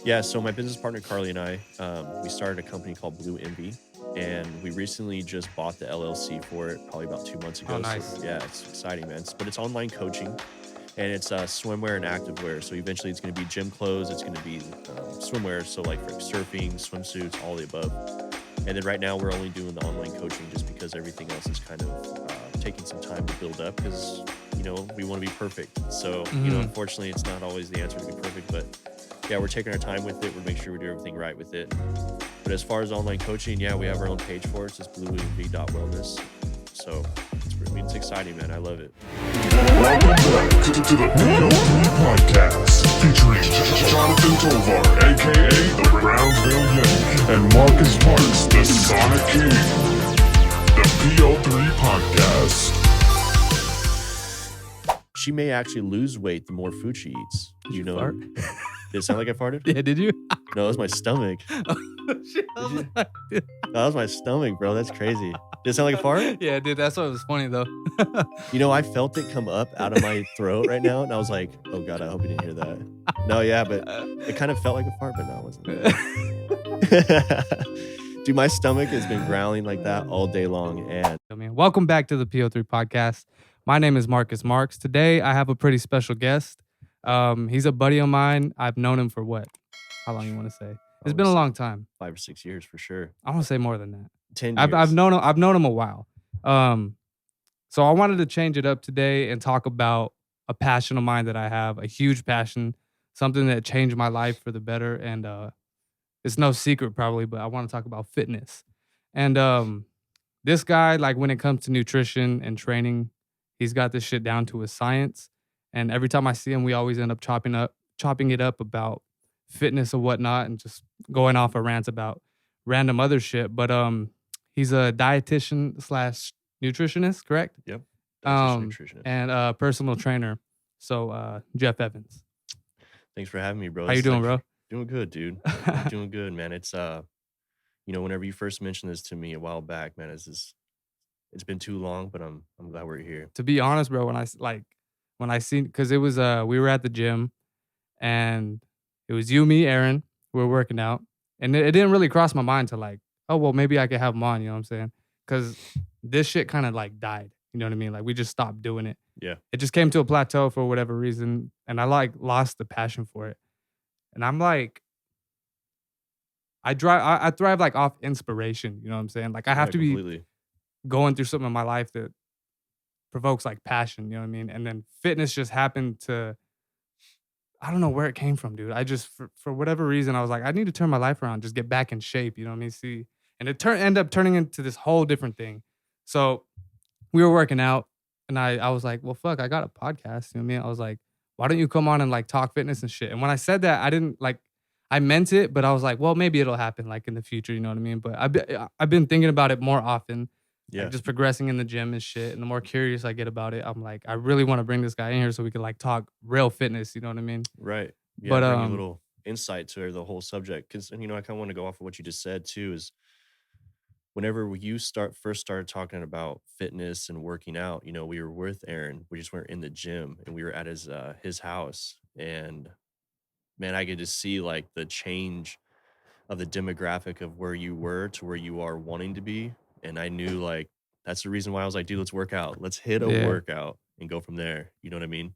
Yeah, so my business partner Carly and I, we started a company called Blue Envy, and we recently just bought the LLC for it probably about 2 months Oh, ago. So nice. yeah, it's exciting, man. But it's online coaching, and it's swimwear and activewear. So eventually, it's going to be gym clothes. It's going to be swimwear, so like for surfing, swimsuits, all the above. And then right now, we're only doing the online coaching just because everything else is kind of taking some time to build up because we want to be perfect. So Mhm. unfortunately, it's not always the answer to be perfect, but yeah, we're taking our time with it. We're making sure we do everything right with it. But as far as online coaching, yeah, we have our own page for it. It's just blueenv.wellness. So it's exciting, man. I love it. Welcome back to the PO3 podcast, featuring Jonathan Tovar, aka the Brownsville Yank, and Marcus Marks, the Sonic King. The PO3 podcast. She may actually lose weight the more food she eats. Did you fart? Did it sound like I farted? Yeah, did you? No, it was my stomach. Shit, I was like, dude. That was my stomach, bro. That's crazy. Did it sound like a fart? Yeah, dude, that's what was funny though. I felt it come up out of my throat right now, and I was like, oh God, I hope you didn't hear that. No, yeah, but it kind of felt like a fart, but no, it wasn't. Dude, my stomach has been growling like that all day long. And Welcome back to the PO3 podcast. My name is Marcus Marks. Today, I have a pretty special guest. He's a buddy of mine. I've known him for what? How long you want to say? It's been a long time. 5 or 6 years for sure. I want to say more than that. 10 years. I've known him a while. So I wanted to change it up today and talk about a passion of mine that I have, a huge passion, something that changed my life for the better. And it's no secret probably, but I want to talk about fitness. And this guy, like when it comes to nutrition and training, he's got this shit down to a science. And every time I see him, we always end up chopping it up about fitness or whatnot and just going off of rants about random other shit. But he's a dietitian slash nutritionist, correct? Yep. Nutritionist. And personal trainer. So Jeff Evans. Thanks for having me, bro. How you doing, bro? Doing good, dude. Doing good, man. It's whenever you first mentioned this to me a while back, man, it's been too long, but I'm glad we're here. To be honest, bro, when I seen, because it was we were at the gym and it was you, me, Aaron, we were working out, and it didn't really cross my mind to like, oh well, maybe I could have him on, you know what I'm saying? Because this shit kind of like died, you know what I mean? Like we just stopped doing it. Yeah. It just came to a plateau for whatever reason, and I like lost the passion for it. And I'm like, I thrive like off inspiration, you know what I'm saying? Like I have to be going through something in my life that provokes like passion, you know what I mean? And then fitness just happened to, I don't know where it came from, dude. I just, for whatever reason, I was like, I need to turn my life around, just get back in shape, you know what I mean? See, and it ended up turning into this whole different thing. So we were working out and I was like, well, fuck, I got a podcast, you know what I mean? I was like, why don't you come on and like talk fitness and shit? And when I said that, I didn't like, I meant it, but I was like, well, maybe it'll happen like in the future, you know what I mean? But I've been thinking about it more often. Yeah. Like just progressing in the gym and shit. And the more curious I get about it, I'm like, I really want to bring this guy in here so we can like talk real fitness. You know what I mean? Right. Yeah, But, bring a little insight to the whole subject. Because, I kind of want to go off of what you just said too, is whenever you first started talking about fitness and working out, we were with Aaron. We just weren't in the gym and we were at his house. And man, I get to see like the change of the demographic of where you were to where you are wanting to be. And I knew like that's the reason why I was like, dude, let's work out. Let's hit a workout and go from there. You know what I mean?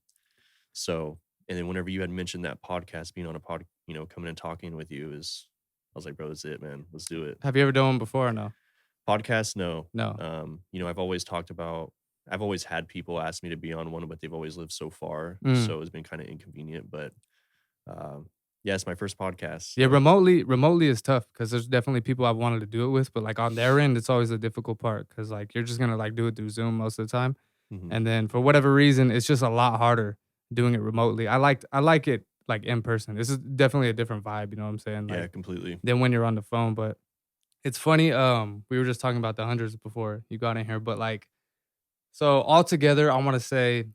So, and then whenever you had mentioned that podcast, being on a pod, coming and talking with you I was like, bro, that's it, man. Let's do it. Have you ever done one before or no? Podcast? No. No. I've always had people ask me to be on one, but they've always lived so far. So it's been kind of inconvenient, but yeah, it's my first podcast. So. Yeah, remotely is tough because there's definitely people I've wanted to do it with, but like on their end, it's always a difficult part because like you're just gonna like do it through Zoom most of the time, and then for whatever reason, it's just a lot harder doing it remotely. I like it like in person. This is definitely a different vibe, you know what I'm saying? Like, yeah, completely. Than when you're on the phone, but it's funny. We were just talking about the hundreds before you got in here, but like, so altogether, I want to say,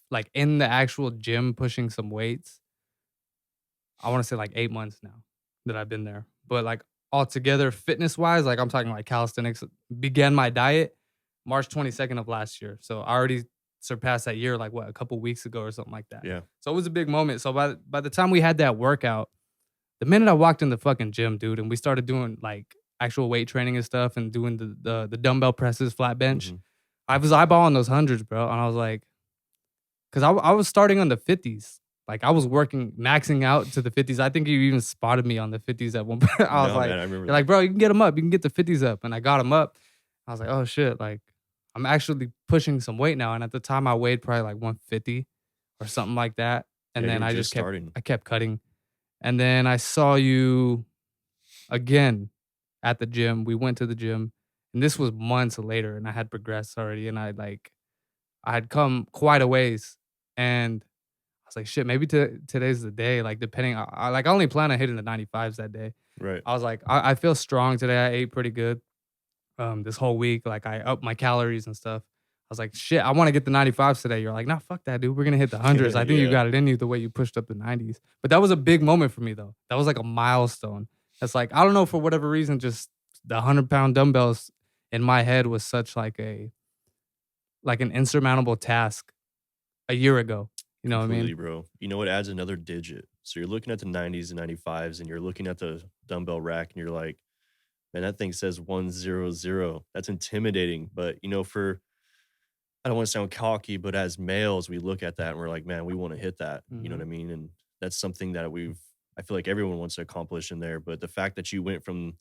like in the actual gym pushing some weights. I want to say like 8 months now that I've been there. But like altogether, fitness wise, like I'm talking like calisthenics, began my diet March 22nd of last year. So I already surpassed that year like what, a couple weeks ago or something like that. Yeah. So it was a big moment. So by the time we had that workout, the minute I walked in the fucking gym, dude, and we started doing like actual weight training and stuff and doing the dumbbell presses, flat bench, Mhm. I was eyeballing those hundreds, bro. And I was like, because I was starting on the 50s. Like I was working, maxing out to the 50s. I think you even spotted me on the 50s at one point. I was No, like, man, I remember you're that. like, bro, you can get them up. You can get the 50s up. And I got them up. I was like, oh shit. Like I'm actually pushing some weight now. And at the time I weighed probably like 150 or something like that. And Yeah, you then were I just just kept, starting. I kept cutting. And then I saw you again at the gym. We went to the gym and this was months later and I had progressed already. And I had come quite a ways. And I was like, shit, maybe today's the day. Like, depending, I only plan on hitting the 95s that day. Right. I was like, I feel strong today. I ate pretty good this whole week. Like, I upped my calories and stuff. I was like, shit, I want to get the 95s today. You're like, nah, fuck that, dude. We're going to hit the 100s. I think you Yeah. got it in you the way you pushed up the 90s. But that was a big moment for me, though. That was like a milestone. That's like, I don't know, for whatever reason, just the 100-pound dumbbells in my head was such like an insurmountable task a year ago. You know what I Completely, mean? bro. You know, it adds another digit. So you're looking at the 90s and 95s, and you're looking at the dumbbell rack, and you're like, man, that thing says 100. That's intimidating. But, you know, I don't want to sound cocky, but as males, we look at that and we're like, man, we want to hit that. You know what I Mhm. mean? And that's something that I feel like everyone wants to accomplish in there. But the fact that you went from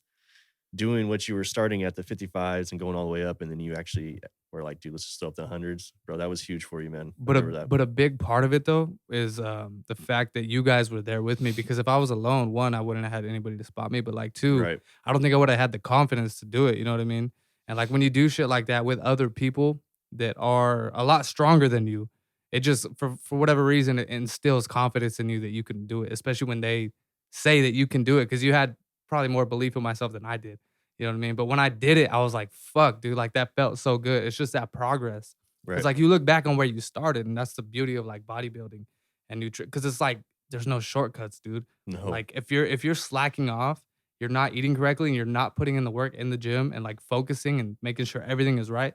doing what you were starting at the 55s and going all the way up, and then you actually were like, dude, let's just throw up the hundreds, bro. That was huge for you, man. I remember that. But a big part of it though is the fact that you guys were there with me, because if I was alone, one, I wouldn't have had anybody to spot me, but like two, Right. I don't think I would have had the confidence to do it, you know what I mean? And like when you do shit like that with other people that are a lot stronger than you, it just for whatever reason it instills confidence in you that you can do it, especially when they say that you can do it, because you had probably more belief in myself than I did. You know what I mean? But when I did it, I was like, fuck, dude, like that felt so good. It's just that progress. It's Right. like you look back on where you started, and that's the beauty of like bodybuilding and nutrition. Because it's like there's no shortcuts, dude. No. Like if you're slacking off, you're not eating correctly, and you're not putting in the work in the gym and like focusing and making sure everything is right,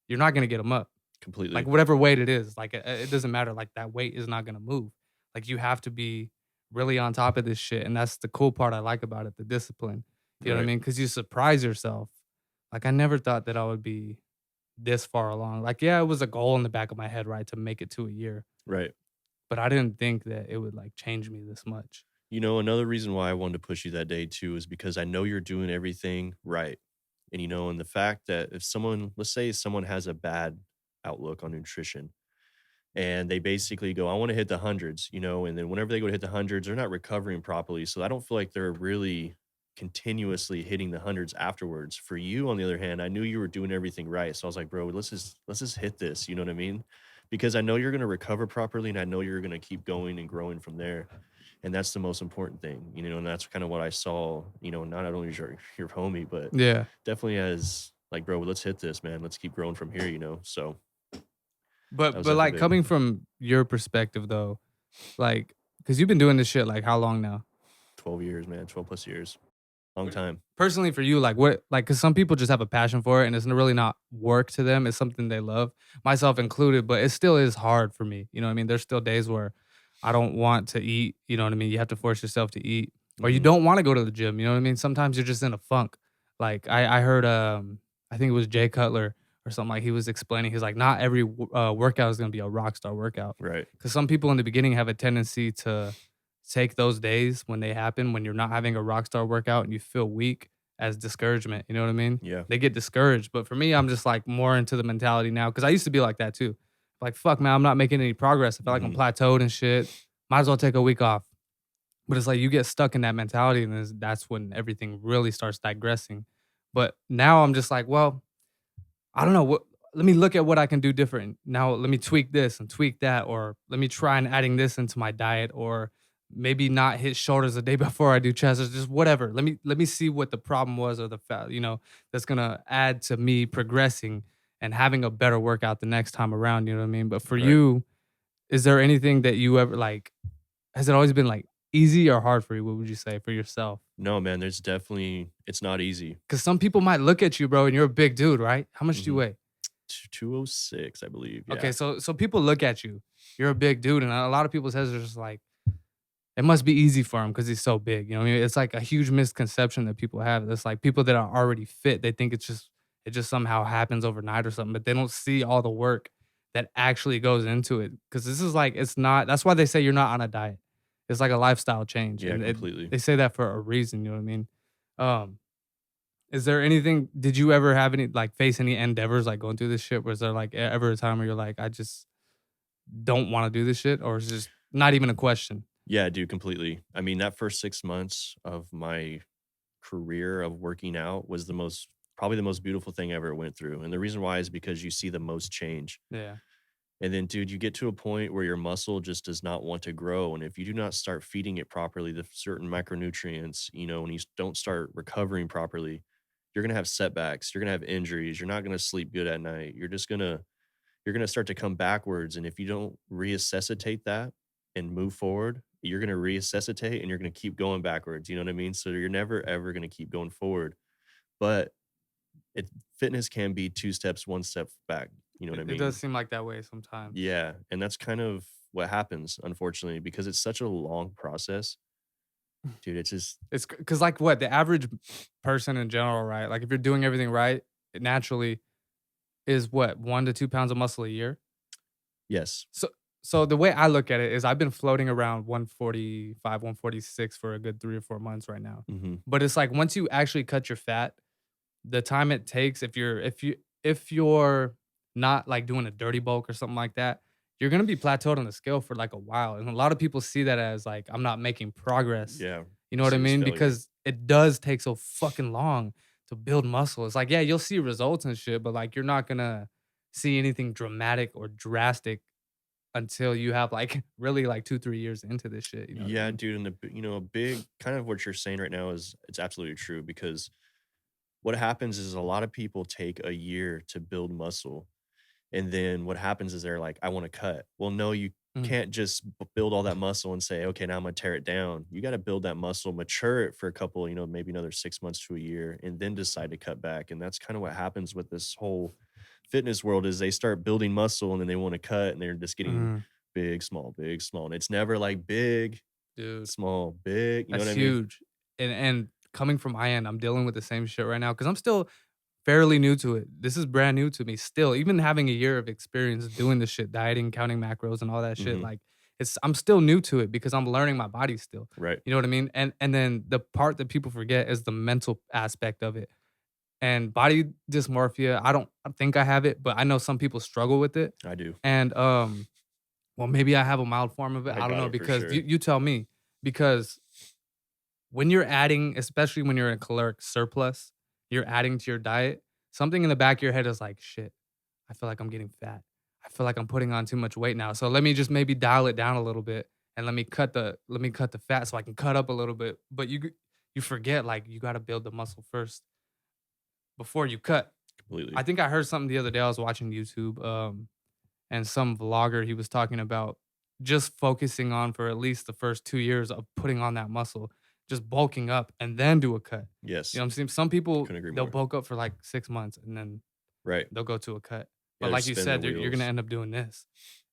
you're not gonna get them up. Like Completely. whatever weight it is, like it doesn't matter. Like that weight is not gonna move. Like you have to be really on top of this shit, and that's the cool part I like about it, the discipline. You know what I Right. mean? Because you surprise yourself. Like I never thought that I would be this far along. Like, yeah, it was a goal in the back of my head, right, to make it to a year. Right. But I didn't think that it would like change me this much. You know, another reason why I wanted to push you that day too is because I know you're doing everything right. And you know, and the fact that if someone, let's say someone has a bad outlook on nutrition and they basically go, I want to hit the hundreds, you know, and then whenever they go to hit the hundreds, they're not recovering properly. So I don't feel like they're really continuously hitting the hundreds afterwards. For you, on the other hand, I knew you were doing everything right. So I was like, bro, let's just hit this. You know what I mean? Because I know you're gonna recover properly and I know you're gonna keep going and growing from there. And that's the most important thing, you know, and that's kind of what I saw, you know, not only as your homie, but Yeah. definitely as like, bro, let's hit this, man. Let's keep growing from here, you know. So that was But like definitely big. coming from your perspective though, like, because you've been doing this shit like how long now? 12 years, man, 12 plus years. Long time. Personally for you, like what, like, because some people just have a passion for it and it's really not work to them. It's something they love, myself included, but it still is hard for me. You know what I mean? There's still days where I don't want to eat. You know what I mean? You have to force yourself to eat, or you Hmm. don't want to go to the gym. You know what I mean? Sometimes you're just in a funk. Like I heard, I think it was Jay Cutler or something, like he was explaining, he's like, not every workout is going to be a rock star workout. Right. Because some people in the beginning have a tendency to take those days when they happen, when you're not having a rock star workout and you feel weak, as discouragement. You know what I mean? Yeah. They get discouraged. But for me, I'm just like more into the mentality now, because I used to be like that too. Like, fuck, man, I'm not making any progress. I feel like I'm Hmm. plateaued and shit. Might as well take a week off. But it's like you get stuck in that mentality, and that's when everything really starts digressing. But now I'm just like, well, I don't know what. Let me look at what I can do different. Now let me tweak this and tweak that, or let me try and adding this into my diet, or maybe not hit shoulders the day before I do chest, or just whatever. Let me see what the problem was, or the that's gonna add to me progressing and having a better workout the next time around. You know what I mean? But for Right. you, is there anything that you ever like? Has it always been like easy or hard for you? What would you say for yourself? No, man, it's not easy. Because some people might look at you, bro, and you're a big dude, right? How much do you Hmm. weigh? 206, I believe. Okay, Yeah. so people look at you. You're a big dude, and a lot of people says it's just like it must be easy for him because he's so big. You know what I mean? It's like a huge misconception that people have. It's like people that are already fit, they think it just somehow happens overnight or something, but they don't see all the work that actually goes into it. Because this is like it's not. That's why they say you're not on a diet. It's like a lifestyle change, Yeah, and completely. they say that for a reason. You know what I mean? Um, is there anything? Did you ever have any like face any endeavors like going through this shit? Was there like ever a time where you're like, I just don't want to do this shit, or is it just not even a question? Yeah, dude, completely. I mean, that first 6 months of my career of working out was probably the most beautiful thing I ever went through, and the reason why is because you see the most change. Yeah. And then, dude, you get to a point where your muscle just does not want to grow. And if you do not start feeding it properly, the certain micronutrients, and you don't start recovering properly, you're going to have setbacks. You're going to have injuries. You're not going to sleep good at night. You're going to start to come backwards. And if you don't resuscitate that and move forward, you're going to resuscitate and you're going to keep going backwards. You know what I mean? So you're never, ever going to keep going forward. But it, fitness can be two steps, one step back. You know what I It does mean? seem like that way sometimes. Yeah, and that's kind of what happens, unfortunately, because it's such a long process. Dude, it's just It's because like what the average person in general, right? Like if you're doing everything right, it naturally is what 1 to 2 pounds of muscle a year. yes. So so the way I look at it is I've been floating around 145, 146 for a good 3 or 4 months right now. Mhm. But it's like once you actually cut your fat, the time it takes if you're not like doing a dirty bulk or something like that, you're gonna be plateaued on the scale for like a while. And a lot of people see that as like I'm not making progress. Yeah. You know You what I see it as mean? failure. Because it does take so fucking long to build muscle. It's like, yeah, you'll see results and shit, but like you're not gonna see anything dramatic or drastic until you have like really like 2, 3 years into this shit. You know what I Yeah, mean? dude, and a big kind of what you're saying right now is it's absolutely true because what happens is a lot of people take a year to build muscle. And then what happens is they're like, "I wanna cut." Well, no, you Mhm. can't just build all that muscle and say, "Okay, now I'm gonna tear it down." You gotta build that muscle, mature it for a couple, maybe another 6 months to a year, and then decide to cut back, and that's kinda what happens with this whole fitness world is they start building muscle, and then they wanna cut, and they're just getting Mhm. big, small, and it's never like big, Dude. small, big, you know That's what I mean? huge. And coming from my end, I'm dealing with the same shit right now because I'm still fairly new to it. This is brand new to me still. Even having a year of experience doing this shit, dieting, counting macros and all that shit, Mhm. like I'm still new to it because I'm learning my body still. Right. You know what I mean? And then the part that people forget is the mental aspect of it. And body dysmorphia, I don't think I have it, but I know some people struggle with it. I do. And well, maybe I have a mild form of it. I I don't got know it for because sure. you tell me because when you're adding, especially when you're in caloric surplus, you're adding to your diet, something in the back of your head is like, shit, I feel like I'm getting fat. I feel like I'm putting on too much weight now. So let me just maybe dial it down a little bit and let me cut the fat so I can cut up a little bit. But you forget like you got to build the muscle first before you cut. I Completely. think I heard something the other day. I was watching YouTube, and some vlogger he was talking about just focusing on for at least the first 2 years of putting on that muscle, just bulking up and then do a cut. You Yes. know what I'm saying? Some people Couldn't agree they'll more. bulk up for like 6 months and then Right. they'll go to a cut. Yeah, But they're like you spinning their said, you're gonna wheels. end up doing this,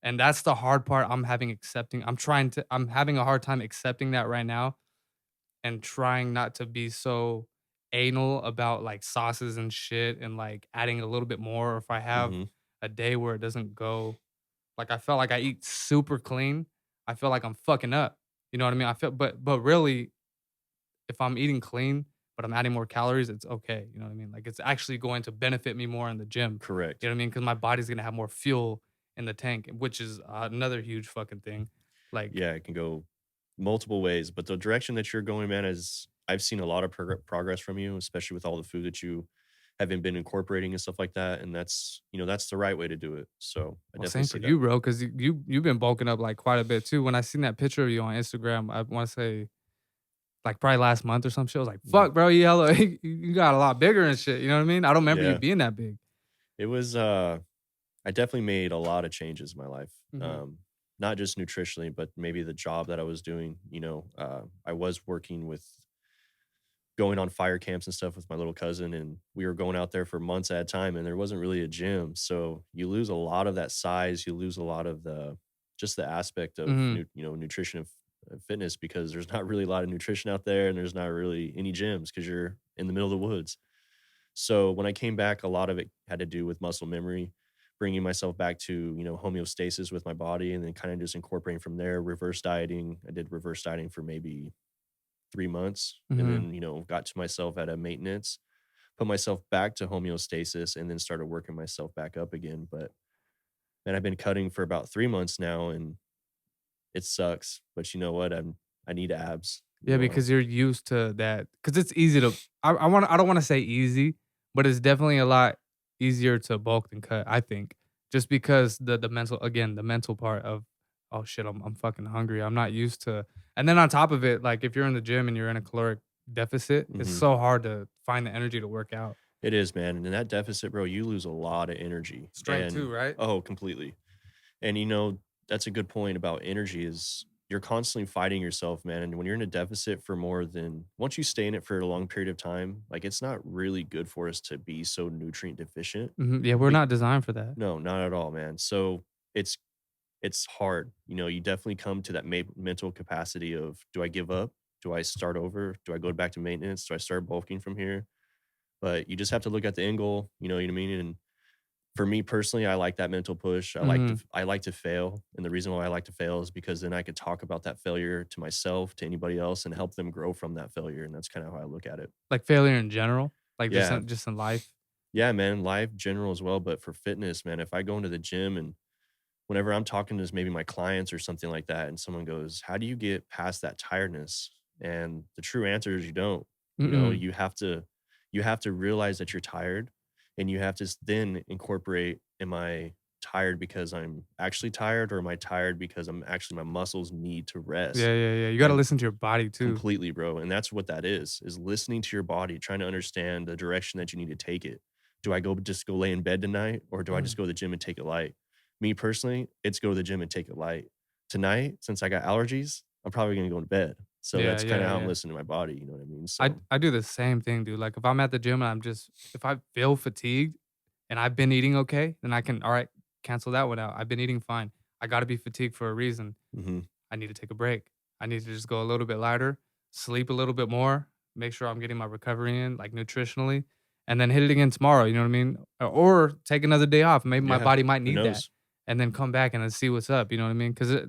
and that's the hard part. I'm having a hard time accepting that right now, and trying not to be so anal about like sauces and shit and like adding a little bit more. Or if I have Mhm. a day where it doesn't go like I felt like I eat super clean, I feel like I'm fucking up. You know what I mean? I feel but really if I'm eating clean, but I'm adding more calories, it's okay. You know what I mean? Like it's actually going to benefit me more in the gym. You Correct. know what I mean? Because my body's gonna have more fuel in the tank, which is another huge fucking thing. Like, Yeah, it can go multiple ways, but the direction that you're going, man, is I've seen a lot of progress from you, especially with all the food that you haven't been incorporating and stuff like that. And that's the right way to do it. So I well, definitely same for see that. you, bro, because you've been bulking up like quite a bit too. When I seen that picture of you on Instagram, I want to say like probably last month or some shit. I was like, Mhm. fuck, bro, you got a lot bigger and shit. You know what I mean? I don't remember you Yeah, being that big. it was, I definitely made a lot of changes in my life. Hmm. Not just nutritionally, but maybe the job that I was doing, I was working with going on fire camps and stuff with my little cousin, and we were going out there for months at a time, and there wasn't really a gym. So you lose a lot of that size, you lose a lot of the just the aspect of Mhm. nutrition of fitness because there's not really a lot of nutrition out there, and there's not really any gyms because you're in the middle of the woods. So when I came back, a lot of it had to do with muscle memory, bringing myself back to, homeostasis with my body and then kind of just incorporating from there, reverse dieting. I did reverse dieting for maybe 3 months and Mhm. then, got to myself at a maintenance, put myself back to homeostasis and then started working myself back up again. But and I've been cutting for about 3 months now and it sucks. But you know what? I need abs. Yeah, because you're used to that. Because it's easy to I don't wanna say easy, but it's definitely a lot easier to bulk than cut, I think. Just because the mental again, the mental part of, "Oh shit, I'm fucking hungry, I'm not used to." And then on top of it, like, if you're in the gym and you're in a caloric deficit, it's Mhm. so hard to find the energy to work out. It is, man. And in that deficit, bro, you lose a lot of energy. Strength too, And right? oh, completely. And that's a good point about energy is you're constantly fighting yourself, man. And when you're in a deficit for more than once you stay in it for a long period of time, like it's not really good for us to be so nutrient deficient. Mhm, yeah, we're Be- not designed for that. no, not at all, man. So it's it's hard. You definitely come to that mental capacity of do I give up? Do I start over? Do I go back to maintenance? Do I start bulking from here? But you just have to look at the end goal, you know what I mean? And for me personally, I like that mental push. Mhm. I like to fail, and the reason why I like to fail is because then I could talk about that failure to myself, to anybody else, and help them grow from that failure, and that's kinda how I look at it. Like failure in general, like Yeah. just in life. Yeah, man, life general as well, but for fitness, man, if I go into the gym and whenever I'm talking to maybe my clients or something like that, and someone goes, "How do you get past that tiredness?" And the true answer is you don't. Mm-mm. You have to realize that you're tired, and you have to then incorporate, am I tired because I'm actually tired, or am I tired because my muscles need to rest? Yeah, yeah, yeah, you gotta And listen to your body too. completely, bro. And that's what that is listening to your body, trying to understand the direction that you need to take it. Do I just go lay in bed tonight, or do I just Mm. go to the gym and take it light? Me personally, it's go to the gym and take it light. Tonight, since I got allergies, I'm probably gonna go to bed. So Yeah, that's kind yeah, of how I'm yeah. listening to my body. You know what I mean? I So I do the same thing, dude. Like if I'm at the gym and if I feel fatigued and I've been eating okay, then I can all right, cancel that one out. I've been eating fine. I gotta be fatigued for a reason. mhm, I need to take a break. I need to just go a little bit lighter, sleep a little bit more, make sure I'm getting my recovery in, like nutritionally, and then hit it again tomorrow. You know what I mean? Or take another day off. Maybe my yeah. body might Who need that, knows? and then come back and then see what's up. You know what I mean? Because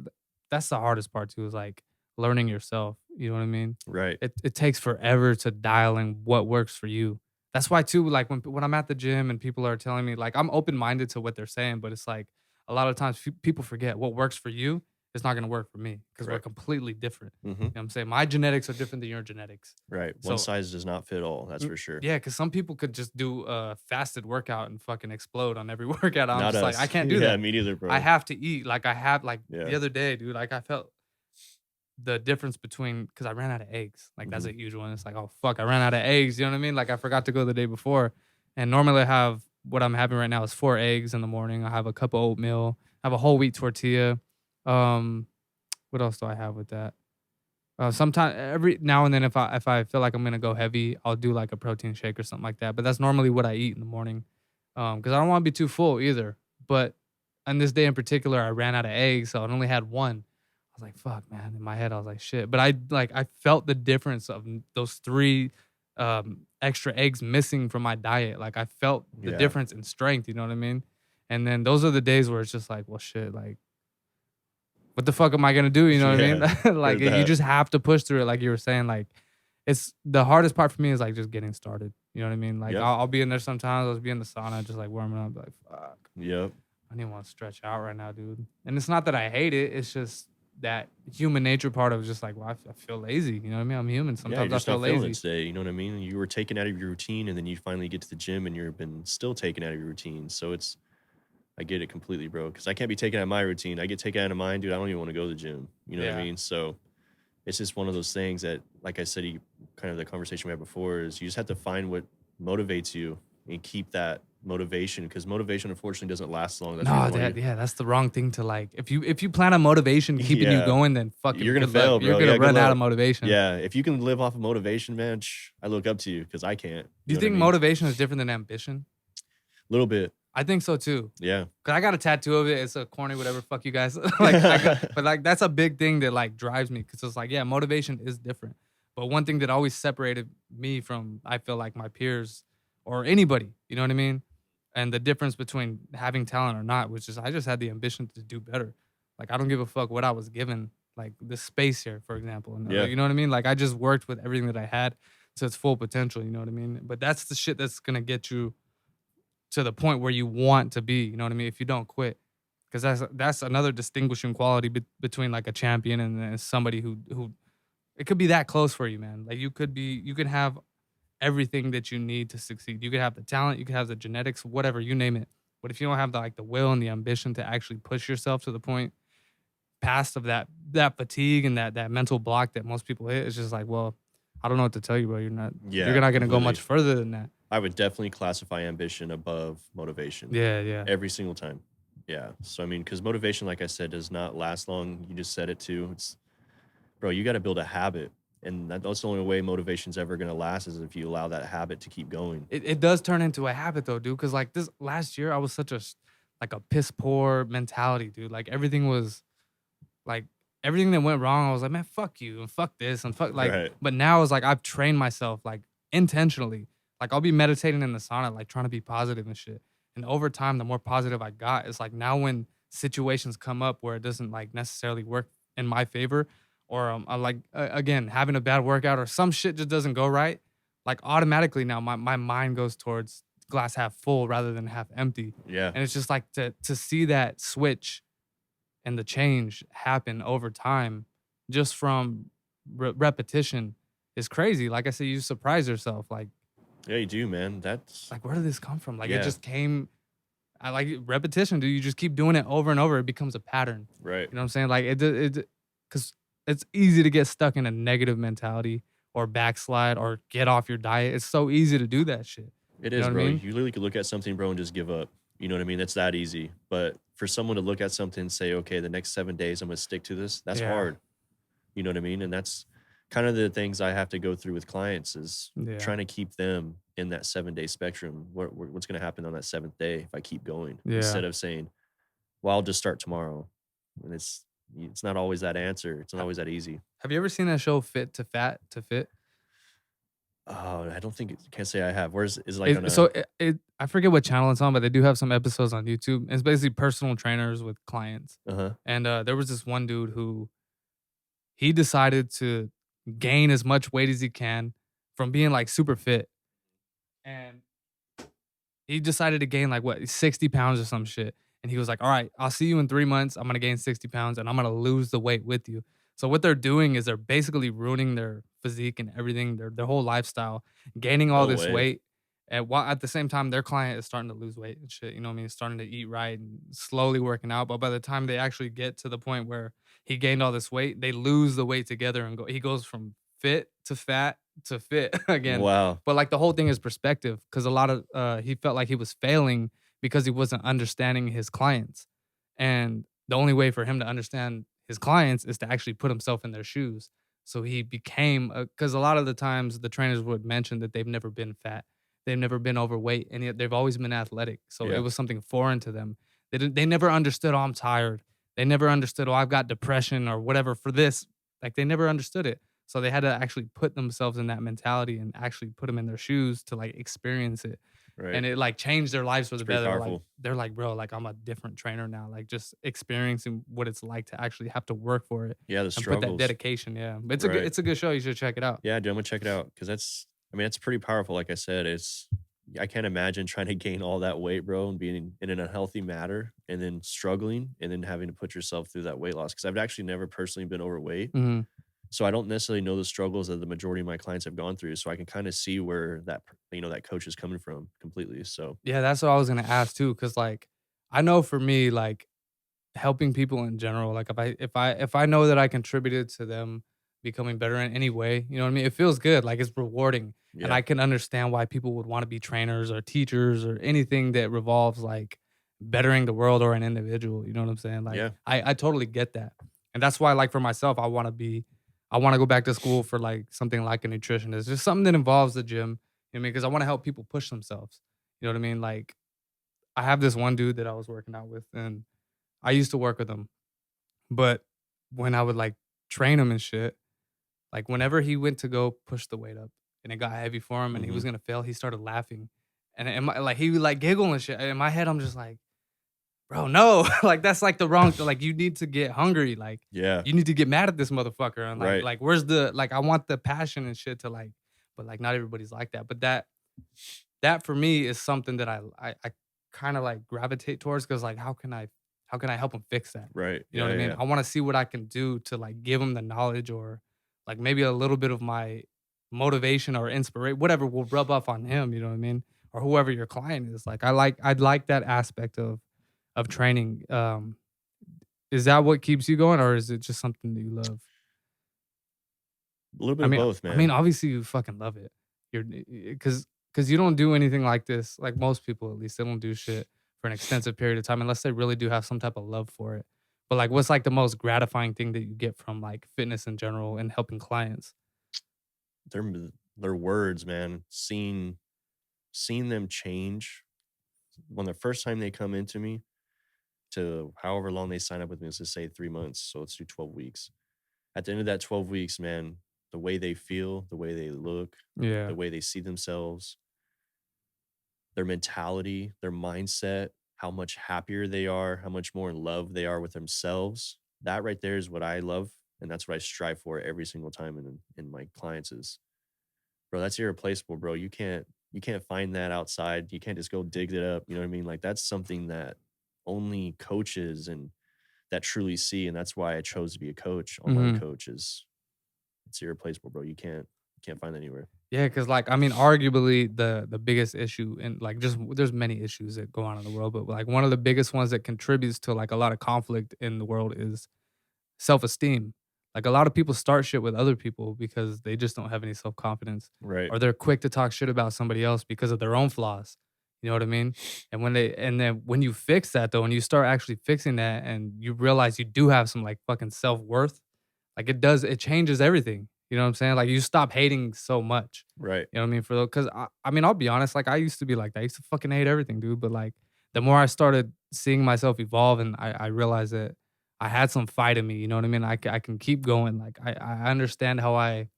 that's the hardest part too. Is like learning yourself. You know what I mean? Right. It takes forever to dial in what works for you. That's why too. Like when I'm at the gym and people are telling me, like I'm open minded to what they're saying, but it's like a lot of times people forget what works for you is not gonna work for me because we're Correct. completely different. hmm You know what I'm saying? My genetics are different than your genetics. Right. One So, size does not fit all. That's for sure. yeah, because some people could just do a fasted workout and fucking explode on every workout. I'm Not just like, I us. can't do Yeah, that. me neither, I bro. have to eat. Like I have like the Yeah. other day, dude, like I felt the difference between because I ran out of eggs. Like that's hmm a huge one. It's like, oh fuck, I ran out of eggs. You know what I mean? Like I forgot to go the day before. And normally I have what I'm having right now is 4 eggs in the morning. I have a cup of oatmeal, I have a whole wheat tortilla. Um, what else do I have with that? Sometime every now and then, if I feel like I'm gonna go heavy, I'll do like a protein shake or something like that. But that's normally what I eat in the morning, because I don't want to be too full either. But on this day in particular, I ran out of eggs, so I only had one. I was like, "Fuck, man!" In my head, I was like, "Shit!" But I felt the difference of those three extra eggs missing from my diet. Like I felt the Yeah. difference in strength. You know what I mean? And then those are the days where it's just like, "Well, shit!" Like what the fuck am I gonna do? You know what I Yeah. mean? Like Heard you that. just have to push through it, like you were saying. Like it's the hardest part for me is like just getting started. You know what I mean? Like Yep. I'll be in there sometimes. I'll be in the sauna, just like warming up. Like fuck, Yep. I didn't want to stretch out right now, dude. And it's not that I hate it. It's just that human nature part of just like, well, I feel lazy. You know what I mean? I'm human. Yeah, you're Sometimes I just feel not feeling it lazy. today. You know what I mean? You were taken out of your routine, and then you finally get to the gym, and you've been still taken out of your routine. So I get it completely, bro. Because I can't be taken out of my routine. I get taken out of mine, dude. I don't even want to go to the gym. You know what I Yeah. mean? So it's just one of those things that, like I said, kind of the conversation we had before is you just have to find what motivates you and keep that motivation, because motivation unfortunately doesn't last long. That's No, why that's the wrong thing to like. If you plan on motivation keeping you yeah, going, then fucking you're gonna good luck. fail, You're bro. gonna Yeah, good run out of luck. motivation. Yeah, if you can live off of motivation, man, I look up to you because I can't. Do you know what I think mean? motivation is different than ambition? A little bit. I think so too. Yeah. Cause I got a tattoo of it. It's a corny, whatever. Fuck you guys. But like that's a big thing that like drives me. Cause it's like, yeah, motivation is different. But one thing that always separated me from, I feel like my peers or anybody, you know what I mean? And the difference between having talent or not, which is I just had the ambition to do better. Like I don't give a fuck what I was given, like the space here, for example. And Yeah. you know what I mean? Like I just worked with everything that I had to its full potential, you know what I mean? But that's the shit that's gonna get you to the point where you want to be, you know what I mean? If you don't quit, because that's another distinguishing quality between like a champion and somebody who it could be that close for you, man. Like you can have everything that you need to succeed. You could have the talent, you could have the genetics, whatever, you name it. But if you don't have the will and the ambition to actually push yourself to the point past of that fatigue and that mental block that most people hit, it's just like, well, I don't know what to tell you, bro. You're not gonna go much further than that. I would definitely classify ambition above motivation. Yeah. Every single time. Yeah. So I mean, because motivation, like I said, does not last long. You just said it too. It's, bro, you got to build a habit. And that's the only way motivation's ever going to last is if you allow that habit to keep going. It does turn into a habit though, dude. Cause like this last year, I was such a piss poor mentality, dude. Like everything was like everything that went wrong. I was like, man, fuck you and fuck this and fuck like. Right. But now it's like I've trained myself like intentionally. Like I'll be meditating in the sauna, like trying to be positive and shit. And over time, the more positive I got, it's like now when situations come up where it doesn't like necessarily work in my favor, or I like again having a bad workout or some shit just doesn't go right, like automatically now my mind goes towards glass half full rather than half empty. Yeah. And it's just like to see that switch and the change happen over time, just from repetition, is crazy. Like I said, you surprise yourself. Like, yeah, you do, man. That's like, where did this come from? Like, yeah. it just came. I like repetition, dude. You just keep doing it over and over. It becomes a pattern. right. You know what I'm saying? Like, because it's easy to get stuck in a negative mentality or backslide or get off your diet. It's so easy to do that shit. It You is, know what I bro. mean? You literally could look at something, bro, and just give up. You know what I mean? It's that easy. But for someone to look at something and say, okay, the next 7 days I'm gonna stick to this, that's Yeah. hard. You know what I mean? And that's kind of the things I have to go through with clients is Yeah. trying to keep them in that 7 day spectrum. What's gonna happen on that seventh day if I keep going? Yeah. Instead of saying, well, I'll just start tomorrow. And it's not always that answer. It's not always that easy. Have you ever seen that show Fit to Fat to Fit? Oh, I don't think can't say I have. Where's is it like on a, So I forget what channel it's on, but they do have some episodes on YouTube. It's basically personal trainers with clients. uh-huh. And there was this one dude who he decided to gain as much weight as he can from being like super fit. And he decided to gain like 60 pounds or some shit. And he was like, all right, I'll see you in 3 months. I'm going to gain 60 pounds and I'm going to lose the weight with you. So what they're doing is they're basically ruining their physique and everything, their whole lifestyle, gaining all No this way. weight. And while at the same time, their client is starting to lose weight and shit. You know what I mean? Starting to eat right and slowly working out. But by the time they actually get to the point where he gained all this weight, they lose the weight together and he goes from fit to fat to fit again. Wow. But like the whole thing is perspective, because a lot of he felt like he was failing because he wasn't understanding his clients. And the only way for him to understand his clients is to actually put himself in their shoes. So he became, because a lot of the times the trainers would mention that they've never been fat. They've never been overweight, and yet they've always been athletic. So Yeah. it was something foreign to them. They never understood, oh, I'm tired. They never understood, oh, I've got depression or whatever for this. Like they never understood it. So they had to actually put themselves in that mentality and actually put them in their shoes to like experience it. Right. And it like changed their lives for the pretty better. Like, powerful. they're like, bro, like I'm a different trainer now. Like just experiencing what it's like to actually have to work for it Yeah, the and put struggles. that dedication. Yeah, but Right. it's a good show. You should check it out. Yeah, dude, I'm gonna check it out because it's pretty powerful. Like I said, I can't imagine trying to gain all that weight, bro, and being in an unhealthy manner and then struggling and then having to put yourself through that weight loss. Because I've actually never personally been overweight. Mm-hmm. So I don't necessarily know the struggles that the majority of my clients have gone through. So I can kind of see where that coach is coming from completely. So Yeah, that's what I was gonna ask too, because like I know for me, like helping people in general, like if I know that I contributed to them becoming better in any way. You know what I mean? It feels good, like it's rewarding. And Yeah. I can understand why people would want to be trainers or teachers or anything that revolves like bettering the world or an individual. You know what I'm saying? Like Yeah. I totally get that. And that's why, like for myself, I want to go back to school for like something like a nutritionist. Just something that involves the gym. You know what I mean? Because I want to help people push themselves. You know what I mean? Like I have this one dude that I was working out with, and I used to work with him. But when I would like train him and shit, like whenever he went to go push the weight up and it got heavy for him and he was Mhm. gonna fail, he started laughing. And like he would like giggle and shit. In my head, I'm just like, bro, no. Like that's like the wrong like you need to get hungry. Like Yeah. you need to get mad at this motherfucker. And Right. like where's the like I want the passion and shit to like, but like not everybody's like that. But that for me is something that I kind of like gravitate towards because like how can I help him fix that? Right. You know Yeah, what I yeah, mean? yeah. I want to see what I can do to like give him the knowledge or like maybe a little bit of my motivation or inspiration, whatever will rub off on him. You know what I mean? Or whoever your client is. Like I'd like that aspect of training. Is that what keeps you going, or is it just something that you love? A little bit I of mean, both, man. obviously you fucking love it. You're because you don't do anything like this, like most people at least. They don't do shit for an extensive period of time unless they really do have some type of love for it. But like, what's like the most gratifying thing that you get from like fitness in general and helping clients? Their words, man. Seeing them change when the first time they come into me to however long they sign up with me, let's just say 3 months, so let's do 12 weeks. At the end of that 12 weeks, man, the way they feel, the way they look, Yeah, the way they see themselves, their mentality, their mindset, how much happier they are, how much more in love they are with themselves. That right there is what I love, and that's what I strive for every single time in my clients is, bro, that's irreplaceable, bro. You can't find that outside. You can't just go dig it up. You know what I mean? Like that's something that only coaches and that truly see, and that's why I chose to be a coach, online hmm coach. Is it's irreplaceable, bro. You can't find that anywhere. yeah. Because like, arguably the biggest issue and like just there's many issues that go on in the world, but like one of the biggest ones that contributes to like a lot of conflict in the world is self-esteem. Like a lot of people start shit with other people because they just don't have any self-confidence Right. or they're quick to talk shit about somebody else because of their own flaws. You know what I mean? And then when you fix that though, and you start actually fixing that and you realize you do have some like fucking self-worth, like it changes everything. You know what I'm saying? Like you stop hating so much. Right. You know what I mean? For because I'll be honest, like I used to be like that. I used to fucking hate everything, dude. But like the more I started seeing myself evolve and I realized that I had some fight in me, you know what I mean? I can keep going. Like I understand how I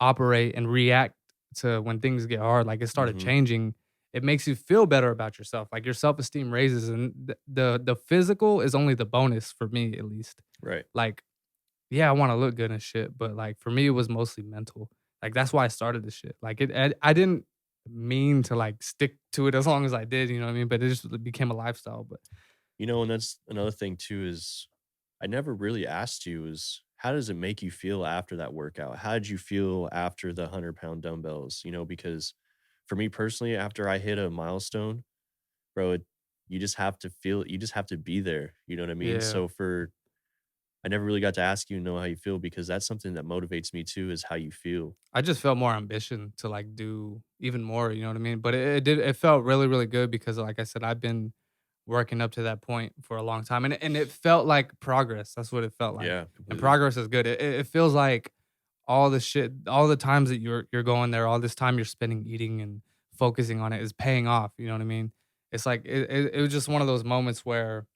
operate and react to when things get hard. Like it started Mhm. changing. It makes you feel better about yourself. Like your self-esteem raises and the physical is only the bonus for me at least. Right. Like yeah, I want to look good and shit, but like for me, it was mostly mental. Like that's why I started this shit. Like I didn't mean to like stick to it as long as I did, you know what I mean? But it just became a lifestyle. But And that's another thing too is I never really asked you is how does it make you feel after that workout? How did you feel after the 100-pound dumbbells? Because for me personally, after I hit a milestone, bro, you just have to feel, you just have to be there. You know what I mean? yeah, So I never really got to ask you, know how you feel because that's something that motivates me too is how you feel. I just felt more ambition to like do even more, you know what I mean? But it felt really, really good because like I said, I've been working up to that point for a long time and it felt like progress. That's what it felt like. Yeah, And completely. progress is good. It feels like all the shit, all the times that you're going there, all this time you're spending eating and focusing on it is paying off. You know what I mean? It's like it was just one of those moments where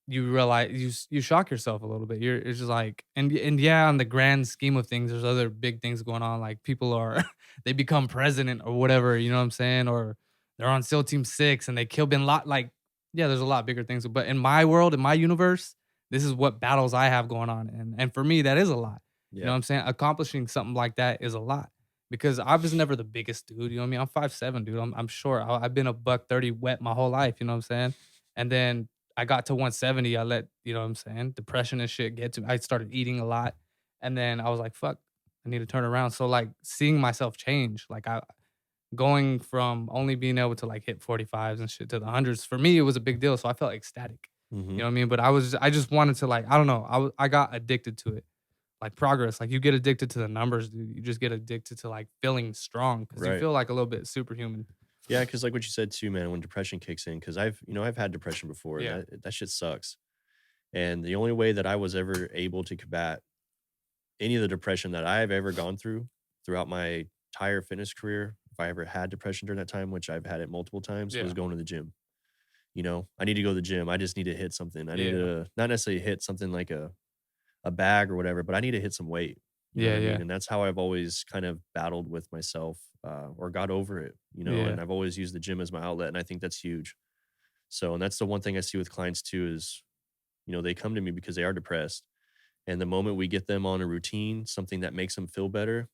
you realize you shock yourself a little bit. It's just like and yeah, on the grand scheme of things, there's other big things going on. Like people are they become president or whatever, you know what I'm saying? Or they're on SEAL Team 6 and they kill Bin Laden. Like, yeah, there's a lot bigger things. But in my world, in my universe, this is what battles I have going on. And for me, that is a lot. You know Yeah. what I'm saying? Accomplishing something like that is a lot. Because I was never the biggest dude, you know what I mean? I'm 5'7", dude. I'm short. I've been a buck 30 wet my whole life, you know what I'm saying? And then I got to 170, I let, you know what I'm saying, depression and shit get to me. I started eating a lot. And then I was like, fuck, I need to turn around. So like seeing myself change, like I going from only being able to like hit 45s and shit to the hundreds, for me, it was a big deal. So I felt ecstatic. You Mhm. know what I mean? But I just wanted to like, I don't know. I got addicted to it. like progress. Like you get addicted to the numbers, dude. You just get addicted to like feeling strong because you Right. feel like a little bit superhuman. Yeah, because like what you said too, man, when depression kicks in, because I've had depression before, and Yeah. that shit sucks. And the only way that I was ever able to combat any of the depression that I've ever gone through throughout my entire fitness career, if I ever had depression during that time, which I've had it multiple times, was Yeah. going to the gym. I need to go to the gym. I just need to hit something. I need to not necessarily hit something like a bag or whatever, but I need to hit some weight. You know Yeah. what I Yeah. mean? And that's how I've always kind of battled with myself, or got over it, Yeah. and I've always used the gym as my outlet. And I think that's huge. So, and that's the one thing I see with clients too is, they come to me because they are depressed. And the moment we get them on a routine, something that makes them feel better,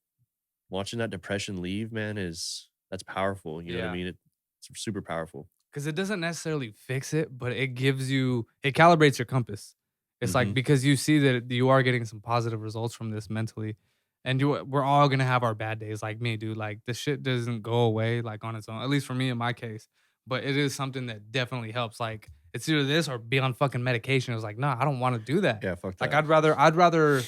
watching that depression leave, man, that's powerful. You know what I Yeah. mean? It's super powerful. Because it doesn't necessarily fix it, but it calibrates your compass. It's like Hmm. because you see that you are getting some positive results from this mentally, and we're all gonna have our bad days, like me, dude. Like this shit doesn't go away like on its own. At least for me in my case, but it is something that definitely helps. Like it's either this or be on fucking medication. It was like, nah, I don't want to do that. Yeah, fuck Like that. I'd rather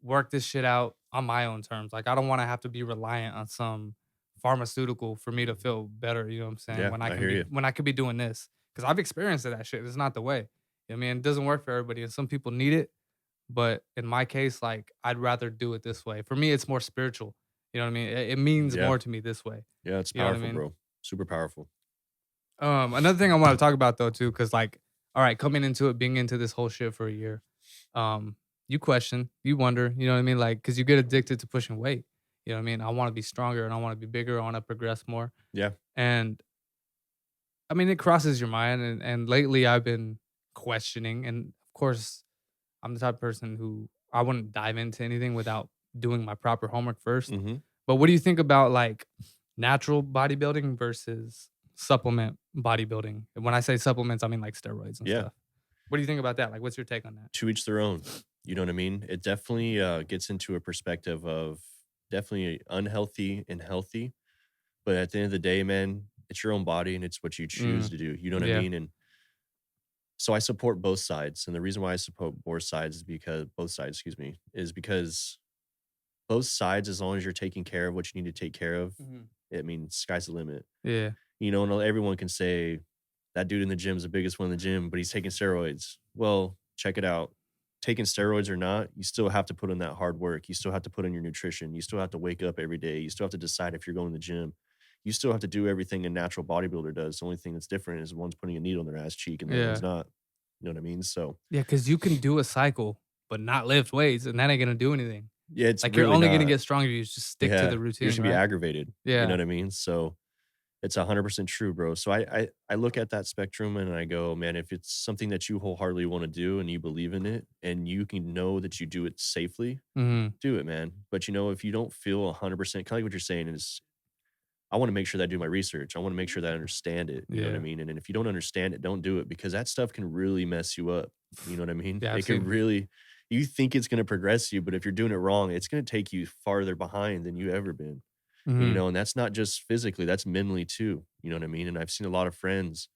work this shit out on my own terms. Like I don't want to have to be reliant on some pharmaceutical for me to feel better. You know what I'm saying? Yeah, I hear you. When I could be doing this because I've experienced that shit. It's not the way. I mean, it doesn't work for everybody, and some people need it. But in my case, like I'd rather do it this way. For me, it's more spiritual. You know what I mean? It means Yeah. more to me this way. Yeah, it's You know what I powerful, mean? bro. Super powerful. Another thing I want to talk about though too, because like, all right, coming into it, being into this whole shit for a year, you question, you wonder, you know what I mean? Like, because you get addicted to pushing weight. You know what I mean? I want to be stronger and I want to be bigger. I want to progress more. Yeah. And I mean, it crosses your mind. And lately I've been questioning. And of course, I'm the type of person who I wouldn't dive into anything without doing my proper homework first. Hmm. But what do you think about like natural bodybuilding versus supplement bodybuilding? And when I say supplements, I mean like steroids and Yeah. stuff. What do you think about that? Like, what's your take on that? To each their own. You know what I mean? It definitely gets into a perspective of definitely unhealthy and healthy. But at the end of the day, man, it's your own body and it's what you choose Mm, to do. You know what I yeah. mean? And so I support both sides. And the reason why I support both sides, excuse me, is because both sides, as long as you're taking care of what you need to take care of, sky's the limit. Yeah. And everyone can say that dude in the gym is the biggest one in the gym, but he's taking steroids. Well, check it out. Taking steroids or not, you still have to put in that hard work. You still have to put in your nutrition. You still have to wake up every day. You still have to decide if you're going to the gym. You still have to do everything a natural bodybuilder does. The only thing that's different is one's putting a needle in their ass cheek and the other Yeah. one's not. You know what I mean? So Yeah, because you can do a cycle, but not lift weights, and that ain't gonna do anything. yeah, it's Like really you're only gonna not. get stronger. You just stick to the You're routine, just gonna be right? aggravated. You Yeah. know what I mean? So it's 100% true, bro. So I look at that spectrum and I go, man, if it's something that you wholeheartedly want to do and you believe in it and you can know that you do it safely, Mm-hmm. do it, man. But if you don't feel 100%, kind of like what you're saying is, I want to make sure that I do my research. I want to make sure that I understand it. You know what I Yeah. mean? And if you don't understand it, don't do it because that stuff can really mess you up. You know what I mean? Yeah, I've It can seen. really, you think it's going to progress you, but if you're doing it wrong, it's going to take you farther behind than you ever been. Mm-hmm. And that's not just physically, that's mentally too. You know what I mean? And I've seen a lot of friends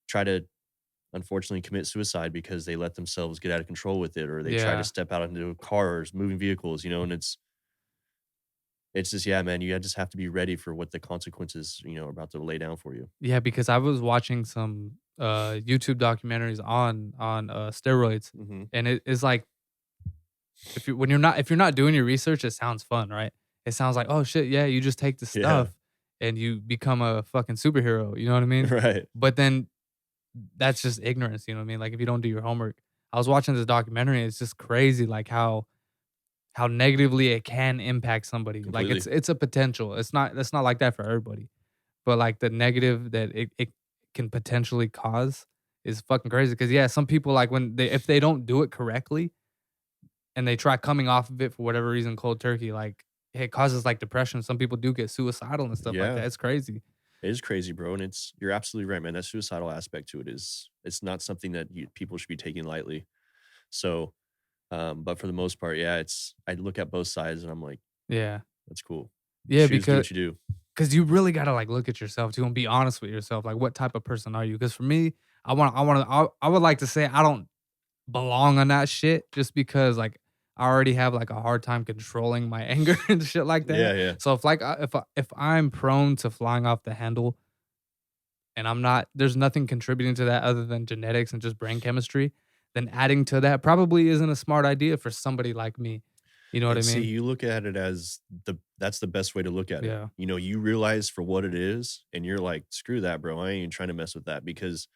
try to unfortunately commit suicide because they let themselves get out of control with it or they try to Yeah. step out into cars, moving vehicles, and it's just, yeah, man, you just have to be ready for what the consequences, are about to lay down for you. Yeah, because I was watching some YouTube documentaries on steroids, Hmm. and it is like if you're not doing your research, it sounds fun, right? It sounds like, oh shit, yeah, you just take the Yeah. stuff and you become a fucking superhero. You know what I mean? Right. But then that's just ignorance. You know what I mean? Like if you don't do your homework. I was watching this documentary. It's just crazy, like how negatively it can impact somebody. Like Completely. it's a potential. That's not like that for everybody. But like the negative that it can potentially cause is fucking crazy. Cause yeah, some people like if they don't do it correctly and they try coming off of it for whatever reason, cold turkey, like it causes like depression. Some people do get suicidal and stuff like Yeah. that. It's crazy. It is crazy, bro. And you're absolutely right, man. That suicidal aspect to it's not something that people should be taking lightly. So, but for the most part, yeah, I look at both sides and I'm like, Yeah. that's cool. Yeah, Do what you do. because you really gotta like look at yourself too and be honest with yourself. Like, what type of person are you? Because for me, I would like to say I don't belong on that shit just because like I already have like a hard time controlling my anger and shit like that. Yeah, yeah. So if I'm prone to flying off the handle and I'm not, there's nothing contributing to that other than genetics and just brain chemistry, then adding to that probably isn't a smart idea for somebody like me. You know what I And see, mean? you look at it as that's the best way to look at it. Yeah. You know, you realize for what it is, and you're like, screw that, bro. I ain't even trying to mess with that because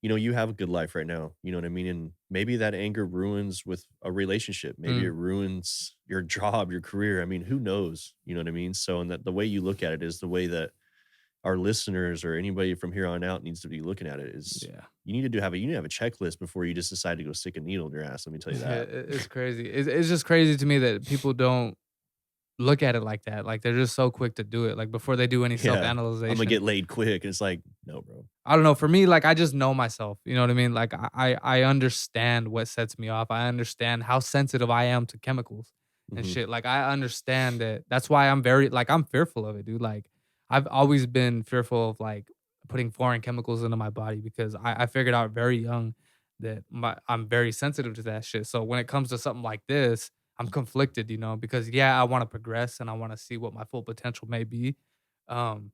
you know, you have a good life right now. You know what I mean? And maybe that anger ruins with a relationship. Maybe it Mm, ruins your job, your career. I mean, who knows? You know what I mean? So, and that the way you look at it is the way that our listeners or anybody from here on out needs to be looking at it is yeah. you need to have a checklist before you just decide to go stick a needle in your ass. Let me tell you Yeah, that. it's crazy. It's just crazy to me that people don't look at it like that. Like they're just so quick to do it. Like before they do any Yeah. I'm gonna self-analyzation. get laid quick. And it's like, no, bro. I don't know. For me, like I just know myself. You know what I mean? Like I understand what sets me off. I understand how sensitive I am to chemicals and Hmm. shit. Like I understand that. That's why I'm very like I'm fearful of it, dude. Like I've always been fearful of like putting foreign chemicals into my body because I figured out very young that I'm very sensitive to that shit. So when it comes to something like this, I'm conflicted, you know, because yeah, I want to progress and I want to see what my full potential may be. Um,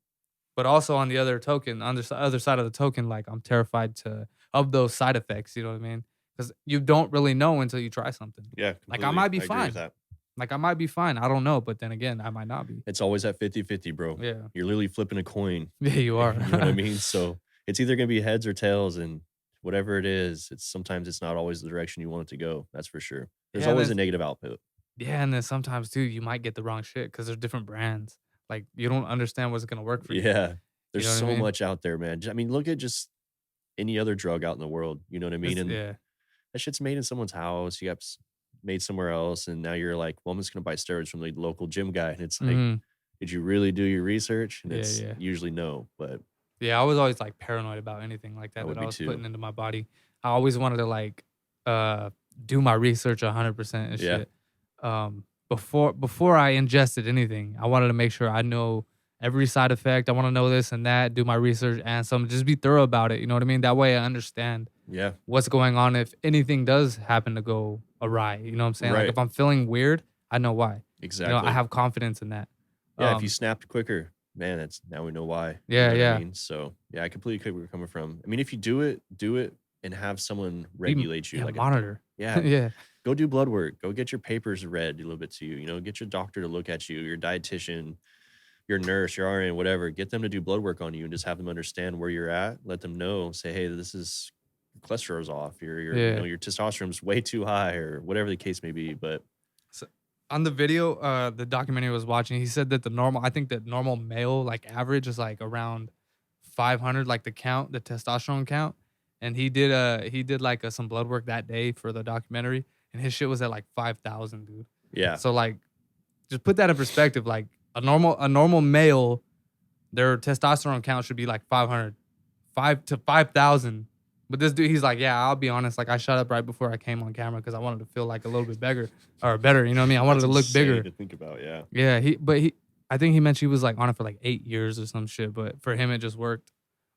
but also on the other token, on the other side of the token, like I'm terrified to of those side effects. You know what I mean? Because you don't really know until you try something. Yeah, Like I completely. might be I agree with fine. that. Like I might be fine. I don't know, but then again, I might not be. It's always at 50-50, bro. Yeah. You're literally flipping a coin. Yeah, you are. You know what I mean? So it's either gonna be heads or tails, and whatever it is, it's sometimes it's not always the direction you want it to go. That's for sure. There's Yeah, always then a negative output. yeah, and then sometimes too, you might get the wrong shit because there's different brands. Like you don't understand what's gonna work for you. Yeah. You There's know what I so mean? much out there, man. I mean, look at just any other drug out in the world. You know what I mean? It's And yeah. that shit's made in someone's house. You got made somewhere else, and now you're like, well, I'm just gonna buy steroids from the local gym guy, and it's like, Mhm. did you really do your research? And Yeah, it's yeah. usually no, but Yeah, I was always like paranoid about anything like I that would that I be was too. putting into my body. I always wanted to like uh do my research 100% and Yeah. shit. Before I ingested anything, I wanted to make sure I know every side effect. I want to know this and that, do my research and some just be thorough about it, you know what I mean? That way I understand Yeah. what's going on if anything does happen to go awry, you know what I'm saying? Like Right. if I'm feeling weird, I know why. You know, I Exactly. have confidence in that. Yeah, if you Um snapped quicker, man, it's now we know why. You yeah, know what I yeah. mean? So yeah, I completely get where you're coming from. I mean, if you do it and have someone Be regulate you, yeah, like a monitor. yeah, Yeah. go do blood work. Go get your papers read a little bit to you. You know, get your doctor to look at you, your dietitian, your nurse, your RN, whatever. Get them to do blood work on you and just have them understand where you're at. Let them know. Say, hey, this is your cholesterol's off. Your you know Yeah. your testosterone's way too high, or whatever the case may be. But So, on the video, the documentary I was watching, he said that I think that normal male like average is like around 500, like the count, the testosterone count. And he did like some blood work that day for the documentary, and his shit was at like 5,000, dude. yeah, So like, just put that in perspective. Like a normal male, their testosterone count should be like 500, 5 to 5,000. But this dude, he's like, yeah, I'll be honest. Like, I shut up right before I came on camera because I wanted to feel like a little bit bigger or better. You know what I mean? I wanted that's to look insane bigger. to think about. Yeah, Yeah, I think he mentioned he was like on it for like 8 years or some shit. But for him, it just worked.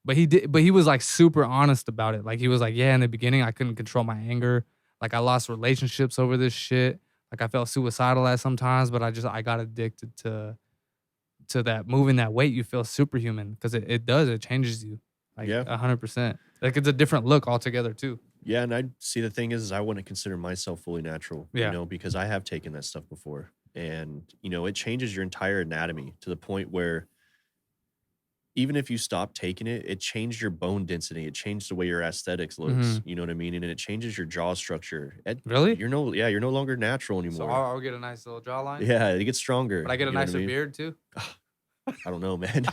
But he was like super honest about it. Like, he was like, yeah, in the beginning, I couldn't control my anger. Like, I lost relationships over this shit. Like, I felt suicidal at sometimes, but I got addicted to that moving that weight. You feel superhuman because it does. It changes you like yeah. 100%. Like it's a different look altogether too. Yeah, and I see the thing is I wouldn't consider myself fully natural, you Yeah. know, because I have taken that stuff before. And, you know, it changes your entire anatomy to the point where even if you stop taking it, it changed your bone density. It changed the way your aesthetics looks. Hmm. You know what I mean? And it changes your jaw structure. Really? You're no longer natural So anymore. I'll get a nice little jawline, Yeah, it gets but stronger. I get a You know what I nicer mean? beard too. I don't know, man.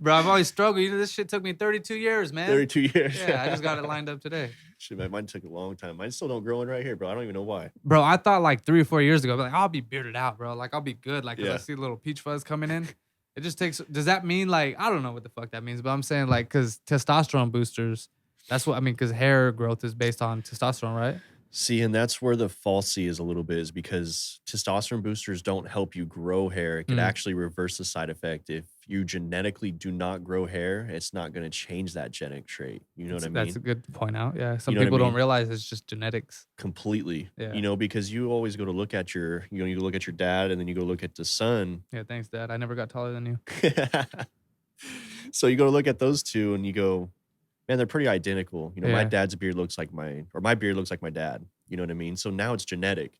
Bro, I've always struggled. You know, this shit took me 32 years, man. 32 years. Yeah, I just got it lined up today. Shit, man, mine took a long time. Mine still don't grow in right here, bro. I don't even know why. Bro, I thought like 3 or 4 years ago, like I'll be bearded out, bro. Like I'll be good. Like, cause I Yeah. see little peach fuzz coming in. It just takes. Does that mean like I don't know what the fuck that means, but I'm saying like cause testosterone boosters. That's what I mean. Cause hair growth is based on testosterone, right? See, and that's where the falsy is a little bit, is because testosterone boosters don't help you grow hair. It could Mm, actually reverse the side effect. If you genetically do not grow hair, it's not going to change that genetic trait. You know what I that's mean? a good point out. Yeah, You some know what I people don't mean? realize it's just genetics. Completely. Yeah. Because you always go to look at you look at your dad and then you go look at the son. Yeah, thanks, Dad. I never got taller than you. So you go to look at those two and you go, man, they're pretty identical. My Yeah. dad's beard looks like my beard looks like my dad. You know what I mean? So now it's genetic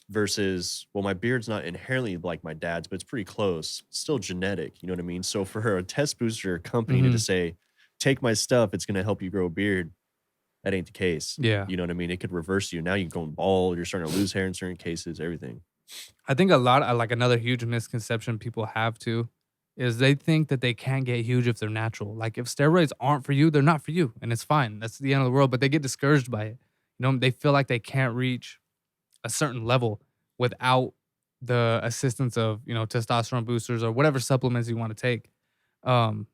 versus, well, my beard's not inherently like my dad's, but it's pretty close. It's still genetic. You know what I mean? So for a test booster company to Mhm. say, take my stuff, it's going to help you grow a beard. That ain't the case. Yeah. You know what I mean? It could reverse you. Now you're going bald. You're starting to lose hair in certain cases, everything. I think a lot like another huge misconception people have too is they think that they can't get huge if they're natural. Like if steroids aren't for you, they're not for you and it's fine. That's the end of the world, but they get discouraged by it. They feel like they can't reach a certain level without the assistance of, testosterone boosters or whatever supplements you want to take.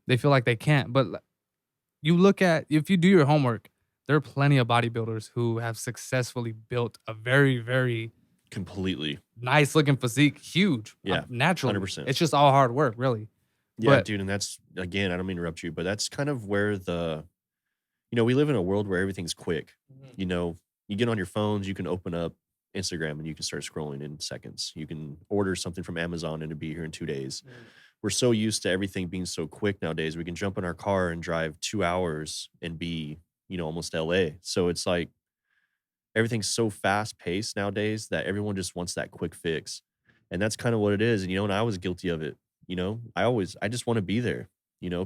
They feel like they can't. But you look at, if you do your homework, there are plenty of bodybuilders who have successfully built a very, very Completely. nice looking physique, huge, Yeah. naturally. 100%. It's just all hard work, really. Yeah, But dude. And that's, again, I don't mean to interrupt you, but that's kind of where we live in a world where everything's quick. You get on your phones, you can open up Instagram and you can start scrolling in seconds. You can order something from Amazon and it'll be here in 2 days. We're so used to everything being so quick nowadays. We can jump in our car and drive 2 hours and be, almost LA. So it's like everything's so fast paced nowadays that everyone just wants that quick fix. And that's kind of what it is. And I was guilty of it. I just want to be there,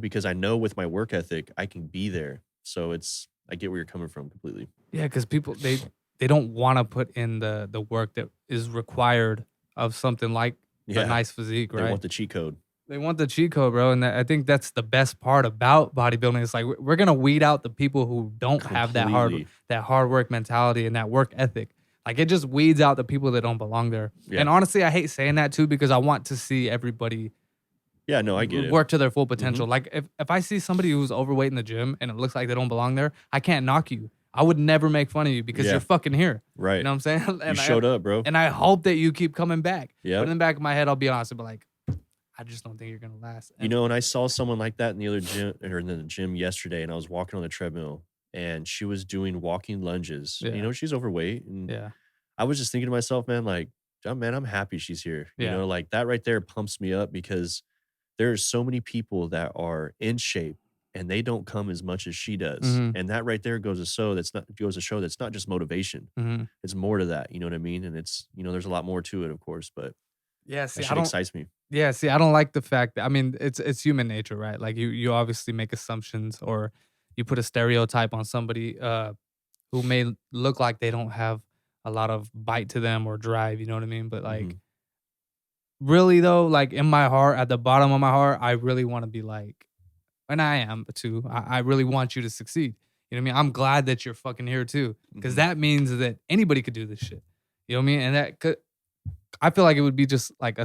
because I know with my work ethic, I can be there. So I get where you're coming from completely. yeah, because people they don't want to put in the work that is required of something like a Yeah. nice physique, They right? want the cheat code. They want the cheat code, bro, and I think that's the best part about bodybuilding. It's like we're gonna weed out the people who don't have Completely. that hard work mentality and that work ethic. Like it just weeds out the people that don't belong there. Yeah. And honestly, I hate saying that too because I want to see everybody Yeah, no, I get it. work to their full potential. Like if I see somebody who's overweight in the gym and it looks like they don't belong there, I can't knock you. I would never make fun of you because Yeah. you're fucking here. Right. You know what I'm saying? You showed up, bro. And I hope that you keep coming back. Yep. But in the back of my head, I'll be honest, I'll be like, I just don't think you're gonna last. And I saw someone like that in the other gym or in the gym yesterday, and I was walking on the treadmill and she was doing walking lunges. Yeah. She's overweight. And Yeah. I was just thinking to myself, man, like, man, I'm happy she's here. Yeah. Like that right there pumps me up because there's so many people that are in shape and they don't come as much as she does. Mhm. And that right there goes to show that's not just motivation. Mhm. It's more to that. You know what I mean? And it's, there's a lot more to it, of course, but Yeah, that see, shit excites me. yeah, see, I don't like the fact that it's human nature, right? Like you obviously make assumptions or you put a stereotype on somebody who may look like they don't have a lot of bite to them or drive, you know what I mean? But like Mhm. really though, like in my heart, at the bottom of my heart, I really want to be like, and I am too. I really want you to succeed. You know what I mean? I'm glad that you're fucking here too, because Mhm. that means that anybody could do this shit. You know what I mean? And I feel like it would be just like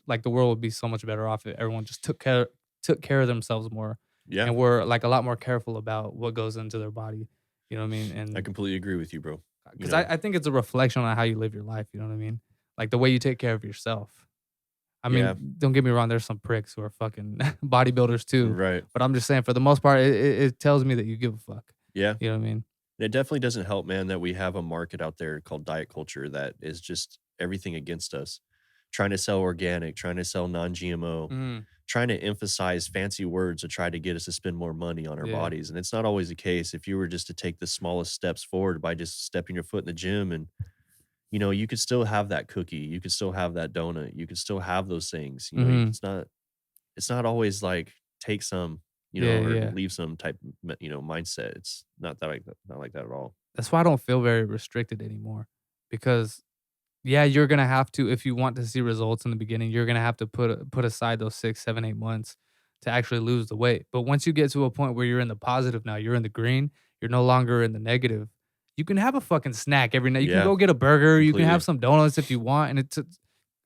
like the world would be so much better off if everyone just took care of themselves more Yeah. and were like a lot more careful about what goes into their body. You know what I mean? I And completely agree with you, bro. because I think it's a reflection on how you live your life. You know what I mean? Like the way you take care of yourself. I mean, Yeah. don't get me wrong. There's some pricks who are fucking bodybuilders too. Right. But I'm just saying, for the most part, it tells me that you give a fuck. Yeah. You know what I mean? And it definitely doesn't help, man, that we have a market out there called diet culture that is just everything against us. Trying to sell organic, trying to sell non-GMO, Mm, trying to emphasize fancy words to try to get us to spend more money on our Yeah. bodies. And it's not always the case. If you were just to take the smallest steps forward by just stepping your foot in the gym and you could still have that cookie, you could still have that donut, you could still have those things. Mhm. It's not always like take some, Yeah, or yeah. leave some type, mindset. It's not like that at all. That's why I don't feel very restricted anymore. Because yeah, you're gonna have to, if you want to see results in the beginning, you're gonna have to put aside those 6, 7, 8 months to actually lose the weight. But once you get to a point where you're in the positive now, you're in the green, you're no longer in the negative. You can have a fucking snack every night. You Yeah. can go get a burger. You can Completely. have some donuts if you want, and it's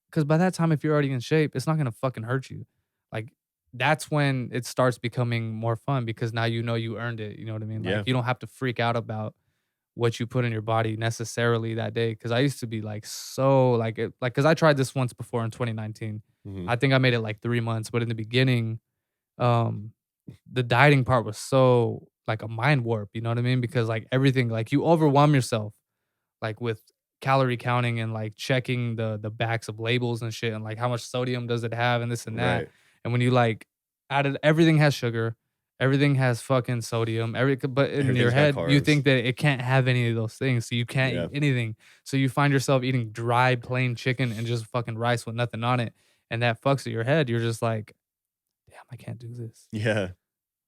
because by that time, if you're already in shape, it's not gonna fucking hurt you. Like that's when it starts becoming more fun because now you know you earned it. You know what I mean? Yeah. Like you don't have to freak out about what you put in your body necessarily that day. Cause I used to be like so like it like cause I tried this once before in 2019. Mhm. I think I made it like 3 months, but in the beginning, um, the dieting part was so like a mind warp, you know what I mean? Because like everything, like you overwhelm yourself like with calorie counting and like checking the backs of labels and shit and like how much sodium does it have and this and that. Right. And when you like added everything has sugar, everything has fucking sodium, but in your Everything's got head you carbs. think that it can't have any of those things, so you can't Yeah. eat anything. So you find yourself eating dry plain chicken and just fucking rice with nothing on it, and that fucks with your head. You're just like, damn, I can't do this. Yeah. You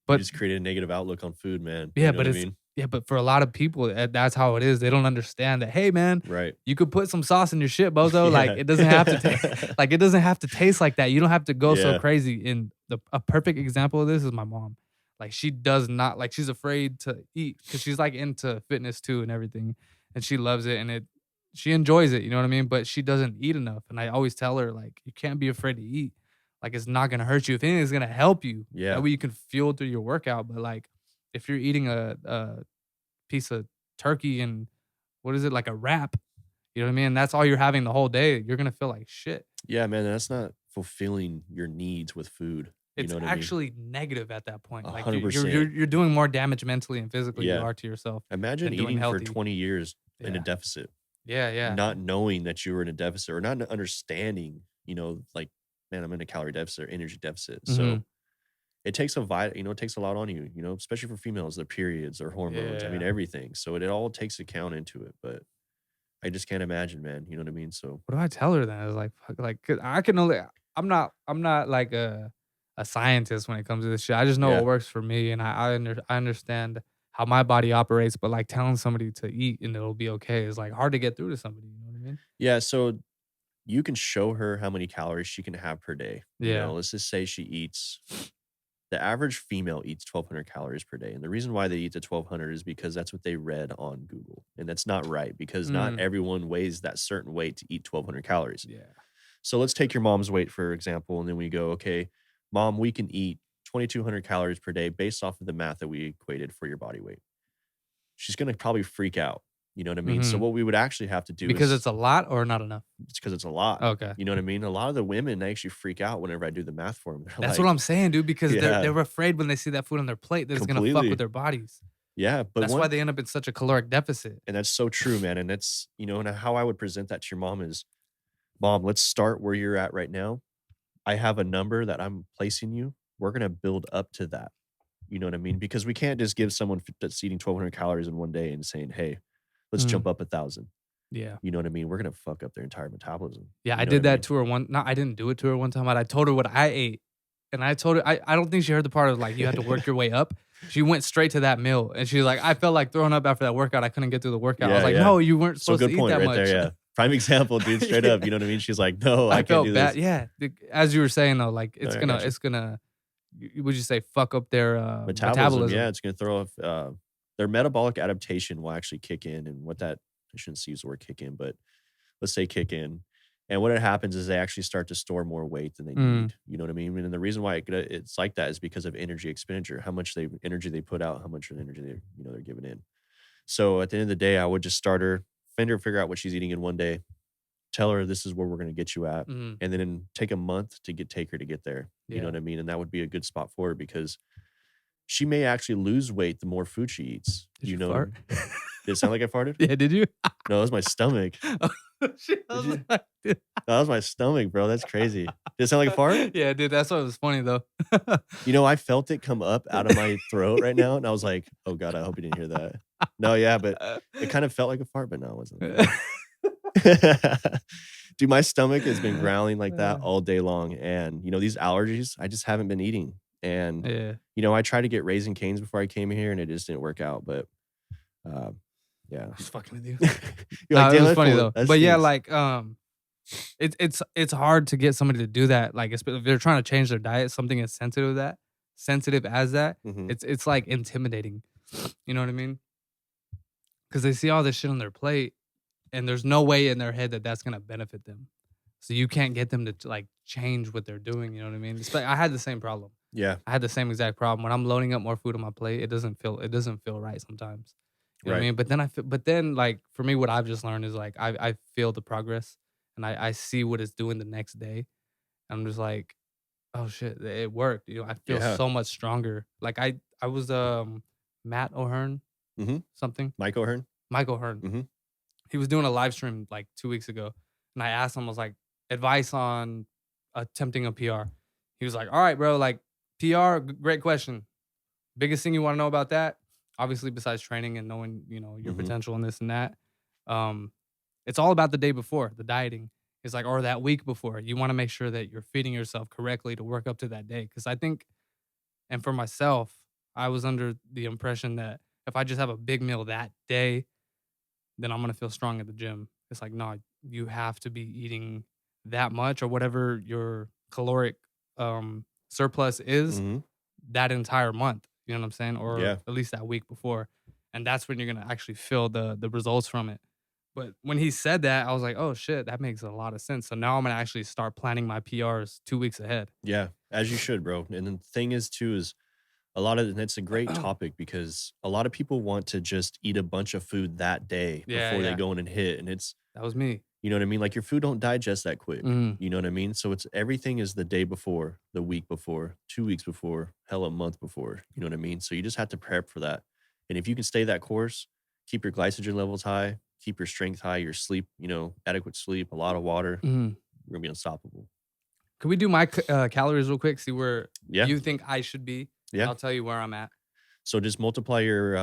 But just create a negative outlook on food, man. You yeah, know but what I it's mean? yeah, but for a lot of people, that's how it is. They don't understand that, hey man, Right. you could put some sauce in your shit, bozo. Like Yeah. it doesn't have to taste like it doesn't have to taste like that. You don't have to go so Yeah. crazy. And a perfect example of this is my mom. Like she does not like she's afraid to eat because she's like into fitness too and everything. And she loves it and she enjoys it, you know what I mean? But she doesn't eat enough. And I always tell her, like, you can't be afraid to eat. Like it's not gonna hurt you. If anything, it's gonna help you. That Yeah. way you can fuel through your workout. But like if you're eating a piece of turkey and what is it, like a wrap, you know what I mean? That's all you're having the whole day. You're gonna feel like shit. Yeah, man, that's not fulfilling your needs with food. You It's know what I mean? actually negative at that point. Like you're 100%. you're doing more damage mentally and physically you Yeah. are to yourself Imagine than doing eating for healthy. 20 years in a Yeah. deficit, Yeah, yeah. not knowing that you were in a deficit or not understanding, like, man, I'm in a calorie deficit or energy deficit. Mhm. So it takes it takes a lot on you, especially for females, their periods, their hormones. I mean, Yeah. everything. So it all takes account into it. But I just can't imagine, man. You know what I mean? So What do I tell her then? It's like, fuck, like 'cause I can only I'm not like a scientist when it comes to this shit. I just know yeah. what works for me and I understand how my body operates, but like telling somebody to eat and it'll be okay is like hard to get through to somebody, you know what I mean? Yeah. So you can show her how many calories she can have per day. Yeah. Let's just say the average female eats 1,200 calories per day. And the reason why they eat the 1,200 is because that's what they read on Google. And that's not right because not Mm. everyone weighs that certain weight to eat 1,200 calories. Yeah. So let's take your mom's weight, for example, and then we go, okay, mom, we can eat 2,200 calories per day based off of the math that we equated for your body weight. She's going to probably freak out. You know what I mean? So Mhm. what we would actually have to do Because is it's a lot or not enough? it's because it's a lot. Okay. You know what I mean? A lot of the women they actually freak out whenever I do the math for them. They're That's like, what I'm saying, dude, because yeah, they're afraid when they see that food on their plate that it's gonna fuck with completely. their bodies. Yeah, but That's why they end up in such a caloric deficit. and that's so true, man. And that's, and how I would present that to your mom is, mom, let's start where you're at right now. I have a number that I'm placing you. We're going to build up to that. You know what I mean? Because we can't just give someone that's eating 1,200 calories in one day and saying, hey, let's Mm. jump up 1,000. Yeah. You know what I mean? We're going to fuck up their entire metabolism. Yeah, You I know did what I that mean? to her no, I didn't do it to her one time, but I told her what I ate. And I told her I don't think she heard the part of like you had to work your way up. She went straight to that meal and she's like, I felt like throwing up after that workout. I couldn't get through the workout. I was Yeah, like, yeah. no, you weren't So supposed to good eat point that right much. there. Yeah. Prime example, dude. Straight up. You know what I mean? She's like, no, I can't felt do bad. this. Yeah. As you were saying though, like No, I got you. it's gonna would you say fuck up their Metabolism. Yeah. It's going to throw off their metabolic adaptation will actually kick in. And what that, I shouldn't use the word kick in, but let's say kick in. And what happens is they actually start to store more weight than they need. You know what I mean? And the reason why it's like that is because of energy expenditure, how much energy they put out, how much energy they're giving in. So at the end of the day, I would just start her, figure out what she's eating in one day, tell her this is where we're going to get you at, Mhm. and then take a month to take her to get there. You know Yeah. what I mean? And that would be a good spot for her because she may actually lose weight the more food she eats. Did you know? fart? Did it sound like I farted? Yeah, did you? No, it was my stomach. Shit, I was you? like, dude. That was my stomach, bro. That's crazy. Did it sound like a fart? Yeah, dude, that's what was funny though. I felt it come up out of my throat right now, and I was like, "Oh God, I hope you didn't hear that." No, yeah, but it kind of felt like a fart, but no, it wasn't. Dude, my stomach has been growling like that all day long, and these allergies, I just haven't been eating. And Yeah. I tried to get Raising Cane's before I came here, and it just didn't work out. But yeah, I was fucking with you. you're like, It "Damn, was that funny fool- though. that But yeah, stinks." like it's hard to get somebody to do that. Like if they're trying to change their diet, something as sensitive as that, Mhm. it's like intimidating. You know what I mean? Because they see all this shit on their plate, and there's no way in their head that that's gonna benefit them. So you can't get them to like change what they're doing. You know what I mean? It's like I had the same problem. Yeah, I had the same exact problem when I'm loading up more food on my plate. It doesn't feel right sometimes. You know what I mean? But then like for me, what I've just learned is like I feel the progress and I see what it's doing the next day. I'm just like, oh shit, it worked. You know, I feel Yeah. so much stronger. Like I was Matt O'Hearn Mhm. something. Mike O'Hearn? Michael Hearn. Mhm. He was doing a live stream like 2 weeks ago, and I asked him, I was like, advice on attempting a PR. He was like, all right, bro, like PR, great question. Biggest thing you want to know about that, obviously, besides training and knowing, you know, your Mhm. potential and this and that, um, it's all about the day before, the dieting. It's like, or that week before. You want to make sure that you're feeding yourself correctly to work up to that day. Because I think, and for myself, I was under the impression that if I just have a big meal that day, then I'm gonna feel strong at the gym. It's like, no, you have to be eating that much or whatever your caloric surplus is Mhm. that entire month. You know what I'm saying? Or Yeah. at least that week before. And that's when you're gonna actually feel the results from it. But when he said that, I was like, oh shit, that makes a lot of sense. So now I'm gonna actually start planning my PRs 2 weeks ahead. Yeah. As you should, bro. And the thing is too is and it's a great topic because a lot of people want to just eat a bunch of food that day Yeah, before they yeah. go in and hit. And That was me. you know what I mean? Like your food don't digest that quick. Mhm. You know what I mean? So it's everything is the day before, the week before, 2 weeks before, hell, a month before. You know what I mean? So you just have to prep for that. And if you can stay that course, keep your glycogen levels high, keep your strength high, your sleep, adequate sleep, a lot of water, Mhm. you're gonna be unstoppable. Could we do my calories real quick? See where Yeah. you think I should be, and Yeah. I'll tell you where I'm at. So just multiply your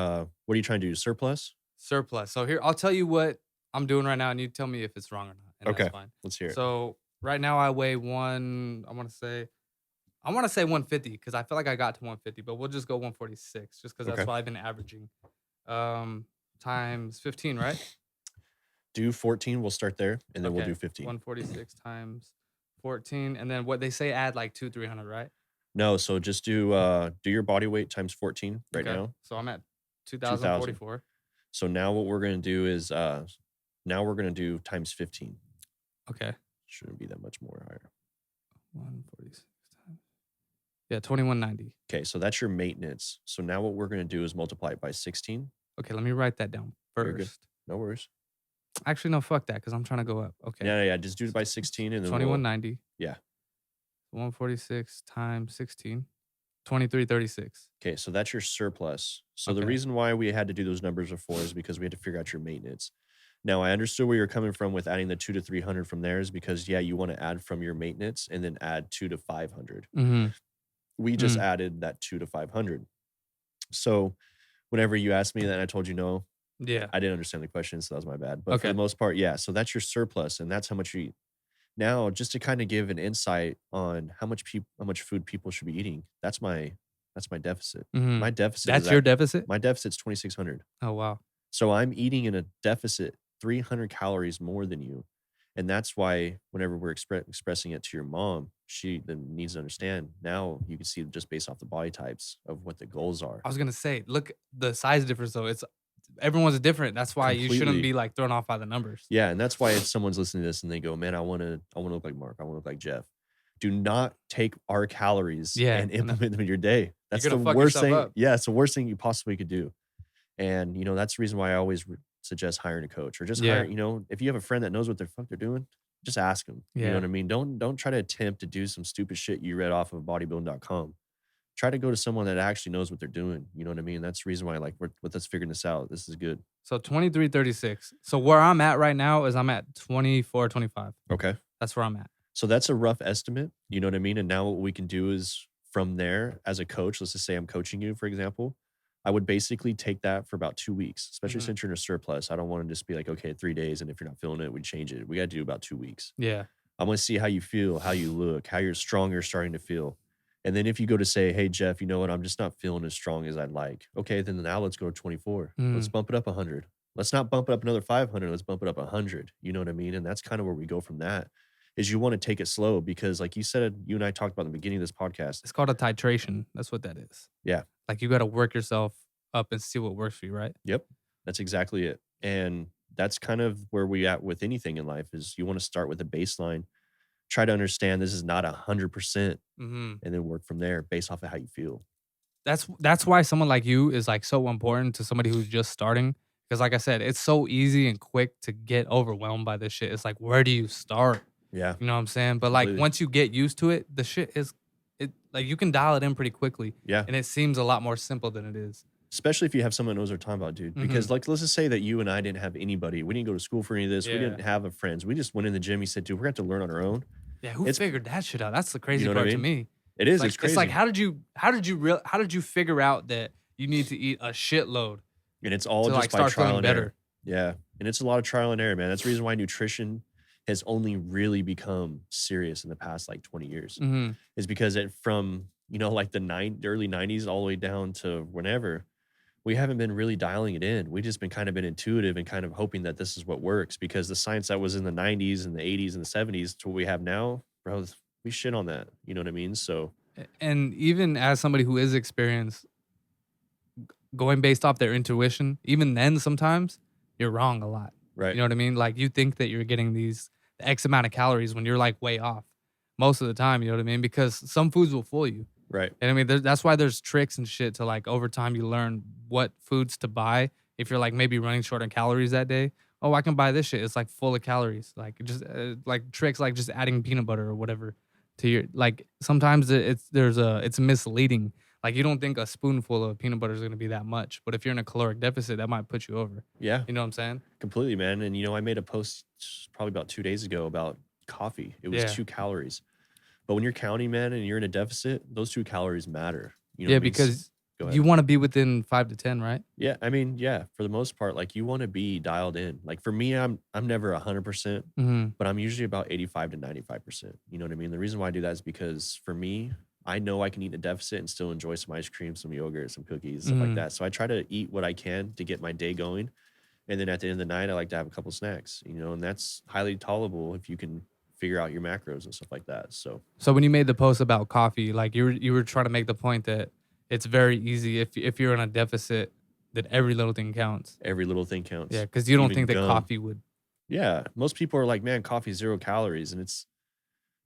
what are you trying to do? Surplus? Surplus. So here, I'll tell you what I'm doing right now, and you tell me if it's wrong or not, and Okay. that's fine. Let's hear it. So right now I weigh I want to say 150 because I feel like I got to 150, but we'll just go 146 just because that's Okay. what I've been averaging. Times 15, right? Do 14, we'll start there, and then we'll Okay. do 15. 146 times 14, and then what they say add like 300, right? No, so just do your body weight times 14 right Okay. now. So I'm at 2,000. 2044. So now what we're gonna do is now we're gonna do times 15. Okay. Shouldn't be that much more higher. 146 times. Yeah, 2190. Okay, so that's your maintenance. So now what we're gonna do is multiply it by 16. Okay, let me write that down Very good. first. No worries. Actually, no, fuck that, because I'm trying to go up. Okay. Yeah. Just do it by 16 and then 2190. yeah. 146 times 16. 2336. Okay, so that's your surplus. So the Okay. reason why we had to do those numbers before is because we had to figure out your maintenance. Now I understood where you're coming from with adding the 2 to 300 from there is because you want to add from your maintenance and then add 2 to 500. Mm-hmm. We just added that 2 to 500. So whenever you asked me that, I told you no. Yeah. I didn't understand the question, so that was my bad. But for the most part, yeah. So that's your surplus, and that's how much you eat. Now, just to kind of give an insight on how much food people should be eating, that's my deficit. Mhm. My deficit That's your deficit? my deficit's 2,600. Oh, wow. So I'm eating in a deficit 300 calories more than you. And that's why whenever we're expressing it to your mom, she then needs to understand. Now you can see just based off the body types of what the goals are. I was gonna say, look, the size difference though. It's everyone's different. That's why you shouldn't Completely. be like thrown off by the numbers. Yeah, and that's why if someone's listening to this and they go, "Man, I wanna look like Mark. I wanna look like Jeff." Do not take our calories Yeah, and implement them in your day. That's the gonna fuck worst yourself thing. up. Yeah, it's the worst thing you possibly could do. And that's the reason why I always suggest hiring a coach or just Yeah. hire. If you have a friend that knows what the fuck they're doing, just ask them. You know Yeah. what I mean? Don't try to attempt to do some stupid shit you read off of bodybuilding.com. Try to go to someone that actually knows what they're doing. You know what I mean? That's the reason why we're with us figuring this out. This is good. So 2336. So where I'm at right now is I'm at 2425. Okay. That's where I'm at. So that's a rough estimate. You know what I mean? And now what we can do is from there as a coach, let's just say I'm coaching you, for example, I would basically take that for about 2 weeks, especially since you're in a surplus. I don't want to just be like, okay, 3 days. And if you're not feeling it, we change it. We got to do about 2 weeks. Yeah. I'm going to see how you feel, how you look, how you're stronger starting to feel. And then if you go to say, hey, Jeff, you know what? I'm just not feeling as strong as I'd like. Okay, then now let's go to 24. Let's bump it up 100. Let's not bump it up another 500. Let's bump it up 100. You know what I mean? And that's kind of where we go from that is you want to take it slow because like you said, you and I talked about in the beginning of this podcast. It's called a titration. That's what that is. Yeah. Like you got to work yourself up and see what works for you, right? Yep. That's exactly it. And that's kind of where we at with anything in life is you want to start with a baseline, try to understand this is not 100% and then work from there based off of how you feel. That's why someone like you is like so important to somebody who's just starting Because like I said, it's so easy and quick to get overwhelmed by this shit. It's like, where do you start? Yeah. You know what I'm saying? But like Completely. once you get used to it, the shit is like you can dial it in pretty quickly. Yeah. And it seems a lot more simple than it is. Especially if you have someone who knows what they're talking about, dude. Because like, let's just say that you and I didn't have anybody. We didn't go to school for any of this. We didn't have a friends. We just went in the gym. He said, dude, we're going to have to learn on our own. Yeah, who figured that shit out? That's the crazy You know what part I to mean? me. It is. Like, It's crazy. it's like how did you figure out that you need to eat a shitload And it's all to just like by start trial feeling and better? error. Yeah. And it's a lot of trial and error, man. That's the reason why nutrition has only really become serious in the past like 20 years. Is because from, you know, like the early 90s all the way down to whenever, we haven't been really dialing it in. We just been intuitive and kind of hoping that this is what works, because the science that was in the 90s and the 80s and the 70s to what we have now, bro, we shit on that. You know what I mean? So, And even as somebody who is experienced, going based off their intuition, even then sometimes you're wrong a lot. right. You know what I mean? Like you think that you're getting these X amount of calories when you're like way off most of the time. You know what I mean? Because some foods will fool you. Right. And I mean, that's why there's tricks and shit to like over time you learn what foods to buy. If you're like maybe running short on calories that day, oh, I can buy this shit. It's like full of calories. Like just like tricks like just adding peanut butter or whatever to your like. Sometimes it's misleading. Like you don't think a spoonful of peanut butter is going to be that much, but if you're in a caloric deficit, that might put you over. Yeah. You know what I'm saying? Completely, man. And, you know, I made a post probably about 2 days ago about coffee. It was 2 calories. But when you're counting, man, and you're in a deficit, those 2 calories matter. You know Yeah, what I mean? because Go ahead. you want to be within 5 to 10, right? Yeah, I mean, yeah, for the most part, like you want to be dialed in. Like for me, I'm never 100%, but I'm usually about 85 to 95%. You know what I mean? The reason why I do that is because for me, I know I can eat in a deficit and still enjoy some ice cream, some yogurt, some cookies, stuff like that. So I try to eat what I can to get my day going. And then at the end of the night, I like to have a couple snacks, you know, and that's highly tolerable if you can figure out your macros and stuff like that. So when you made the post about coffee, like you were trying to make the point that it's very easy if you're in a deficit that every little thing counts. Every little thing counts. Yeah, because you don't Even think that gum. coffee would. Yeah, most people are like, man, coffee's 0 calories, and it's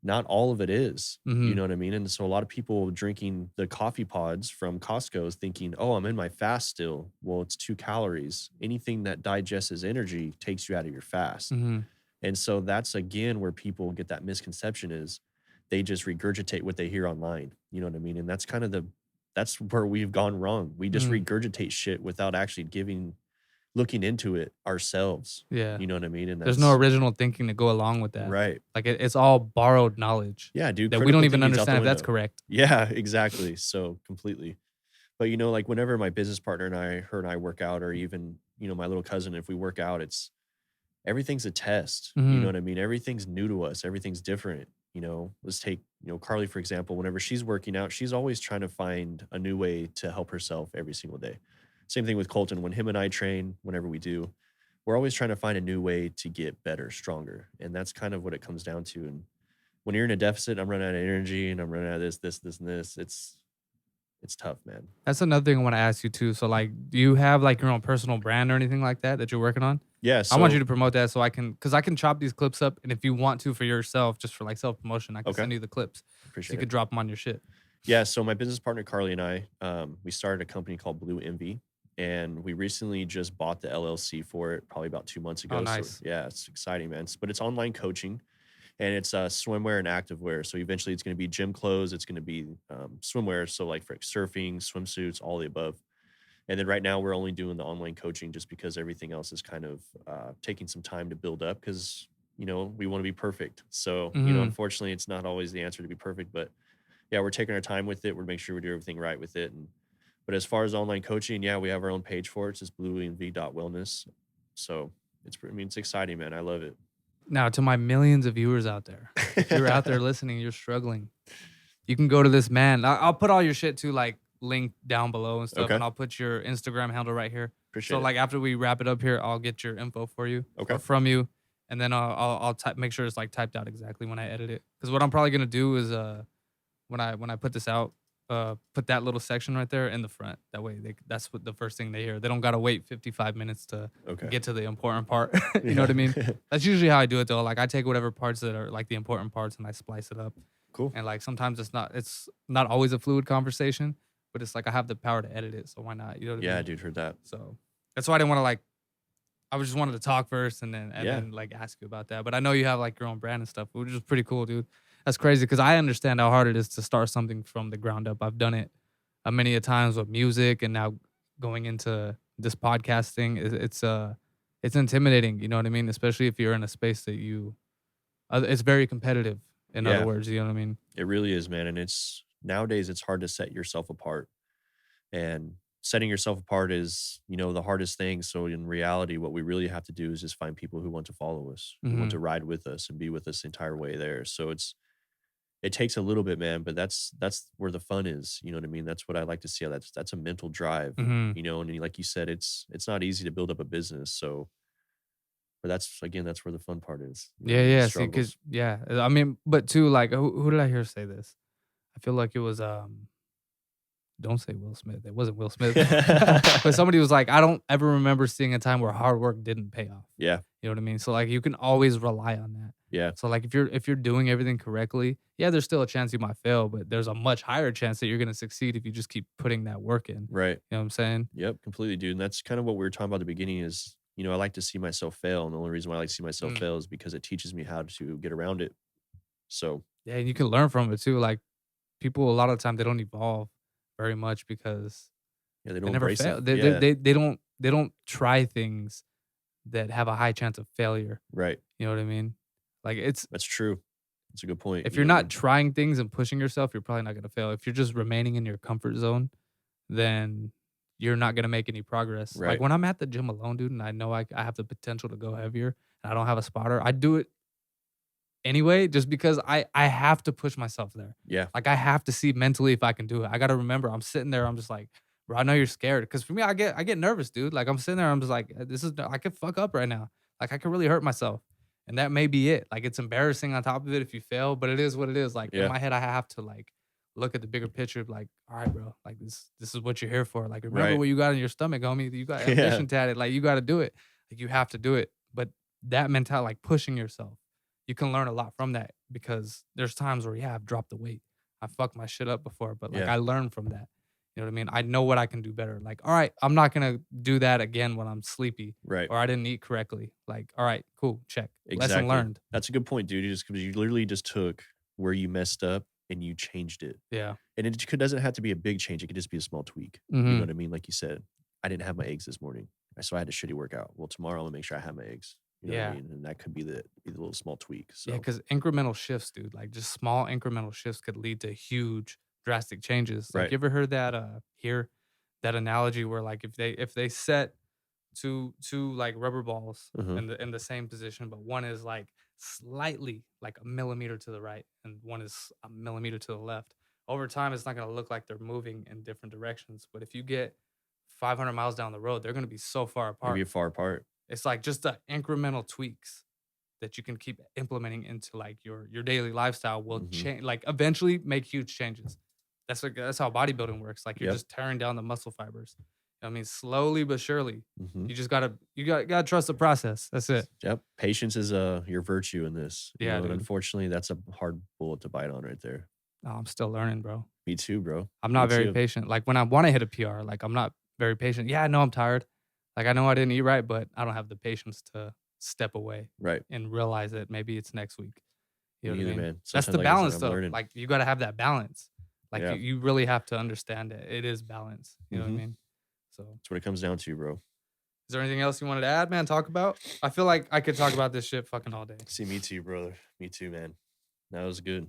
not all of it is. You know what I mean? And so a lot of people drinking the coffee pods from Costco is thinking, oh, I'm in my fast still. Well, it's 2 calories. Anything that digests as energy takes you out of your fast. And so that's, again, where people get that misconception is they just regurgitate what they hear online. You know what I mean? And that's kind of that's where we've gone wrong. We just regurgitate shit without actually looking into it ourselves. Yeah. You know what I mean? And there's no original thinking to go along with that. Right. Like it's all borrowed knowledge. Yeah, dude. That we don't even understand if that's correct. Yeah, exactly. So completely. But, you know, like whenever my business partner and her and I work out, or even, you know, my little cousin, if we work out, everything's a test. You know what I mean? Everything's new to us. Everything's different. You know, let's take, you know, Carly, for example. Whenever she's working out, she's always trying to find a new way to help herself every single day. Same thing with Colton. When him and I train, whenever we do, we're always trying to find a new way to get better, stronger. And that's kind of what it comes down to. And when you're in a deficit, I'm running out of energy and I'm running out of this, and this. It's tough, man. That's another thing I want to ask you too. So like, do you have like your own personal brand or anything like that you're working on? Yeah. So, I want you to promote that so because I can chop these clips up. And if you want to for yourself, just for like self-promotion, I can send you the clips. Appreciate so you could drop them on your shit. Yeah. So my business partner, Carly, and I, we started a company called Blue Envy. And we recently just bought the LLC for it probably about 2 months ago. Oh, nice. So, yeah, it's exciting, man. But it's online coaching, and it's swimwear and activewear. So eventually it's going to be gym clothes. It's going to be swimwear. So like for surfing, swimsuits, all the above. And then right now we're only doing the online coaching just because everything else is kind of taking some time to build up because, you know, we want to be perfect. So, you know, unfortunately it's not always the answer to be perfect, but yeah, we're taking our time with it. We're making sure we do everything right with it. But as far as online coaching, yeah, we have our own page for it. It's just blueenv.wellness. So it's exciting, man. I love it. Now, to my millions of viewers out there, if you're out there listening, you're struggling, you can go to this man. I'll put all your shit to like link down below and stuff, and I'll put your Instagram handle right here. Appreciate it. Like after we wrap it up here, I'll get your info for you or from you, and then I'll make sure it's like typed out exactly when I edit it. Because what I'm probably gonna do is when I put this out, put that little section right there in the front. That way, that's what the first thing they hear. They don't gotta wait 55 minutes to get to the important part. You know what I mean? That's usually how I do it though. Like I take whatever parts that are like the important parts and I splice it up. Cool. And like sometimes it's not always a fluid conversation, but it's like I have the power to edit it, so why not? You know what I mean? Yeah, dude, heard that. So that's why I didn't want to like I just wanted to talk first and then like ask you about that. But I know you have like your own brand and stuff, which is pretty cool, dude. That's crazy because I understand how hard it is to start something from the ground up. I've done it many a times with music, and now going into this podcasting, it's intimidating. You know what I mean? Especially if you're in a space that it's very competitive. In other words, you know what I mean? It really is, man. And nowadays it's hard to set yourself apart. And setting yourself apart is, the hardest thing. So in reality, what we really have to do is just find people who want to follow us, who want to ride with us and be with us the entire way there. So it takes a little bit, man, but that's where the fun is. You know what I mean? That's what I like to see. That's a mental drive, and like you said, it's not easy to build up a business. So, but that's where the fun part is. Yeah. See, because I mean, but too, like, who did I hear say this? I feel like it was don't say Will Smith. It wasn't Will Smith. But somebody was like, I don't ever remember seeing a time where hard work didn't pay off. Yeah. You know what I mean? So like you can always rely on that. Yeah. So like if you're doing everything correctly, there's still a chance you might fail, but there's a much higher chance that you're gonna succeed if you just keep putting that work in. Right. You know what I'm saying? Yep, completely, dude. And that's kind of what we were talking about at the beginning is, I like to see myself fail. And the only reason why I like to see myself fail is because it teaches me how to get around it. So yeah, and you can learn from it too. Like people a lot of the time they don't evolve very much because they don't never fail. They don't try things that have a high chance of failure. Right. You know what I mean? Like that's true. That's a good point. If you're not trying things and pushing yourself, you're probably not going to fail. If you're just remaining in your comfort zone, then you're not going to make any progress. Right. Like when I'm at the gym alone, dude, and I know I have the potential to go heavier and I don't have a spotter, I do it anyway, just because I have to push myself there. Yeah. Like I have to see mentally if I can do it. I got to remember I'm sitting there. I'm just like, bro, I know you're scared. Cause for me, I get nervous, dude. Like I'm sitting there. I'm just like, I could fuck up right now. Like I could really hurt myself. And that may be it. Like it's embarrassing on top of it if you fail, but it is what it is. Like in my head, I have to like look at the bigger picture. Like, all right, bro, like this is what you're here for. Like remember what you got in your stomach, homie. You got ambition tatted. Like you got to do it. Like you have to do it. But that mentality, like pushing yourself, you can learn a lot from that because there's times where, I've dropped the weight. I fucked my shit up before, but like I learned from that. You know what I mean? I know what I can do better. Like, all right, I'm not going to do that again when I'm sleepy. Right. Or I didn't eat correctly. Like, all right, cool, check. Exactly. Lesson learned. That's a good point, dude. Just because you literally just took where you messed up and you changed it. Yeah. And it doesn't have to be a big change. It could just be a small tweak. You know what I mean? Like you said, I didn't have my eggs this morning, so I had a shitty workout. Well, tomorrow I'm going to make sure I have my eggs. You know what I mean? And that could be the little small tweak. So. Yeah, because incremental shifts, dude, like just small incremental shifts could lead to huge, drastic changes. Like you ever heard that that analogy where like if they set two like rubber balls in the same position, but one is like slightly like a millimeter to the right and one is a millimeter to the left, over time it's not going to look like they're moving in different directions. But if you get 500 miles down the road, they're going to be so far apart. Maybe far apart. It's like just the incremental tweaks that you can keep implementing into like your daily lifestyle will change, like eventually make huge changes. That's how bodybuilding works. Like you're just tearing down the muscle fibers. You know what I mean, slowly but surely. You just gotta trust the process. That's it. Yep. Patience is your virtue in this. Yeah. And unfortunately, that's a hard bullet to bite on right there. Oh, I'm still learning, bro. Me too, bro. I'm not very patient. Like when I want to hit a PR, like I'm not very patient. Yeah, I know I'm tired. Like I know I didn't eat right, but I don't have the patience to step away, and realize that maybe it's next week. You know what I mean? Man. That's the balance, though. Like you got to have that balance. Like you really have to understand it. It is balance. You know what I mean? So that's what it comes down to, bro. Is there anything else you wanted to add, man? Talk about? I feel like I could talk about this shit fucking all day. See, me too, brother. Me too, man. That was good.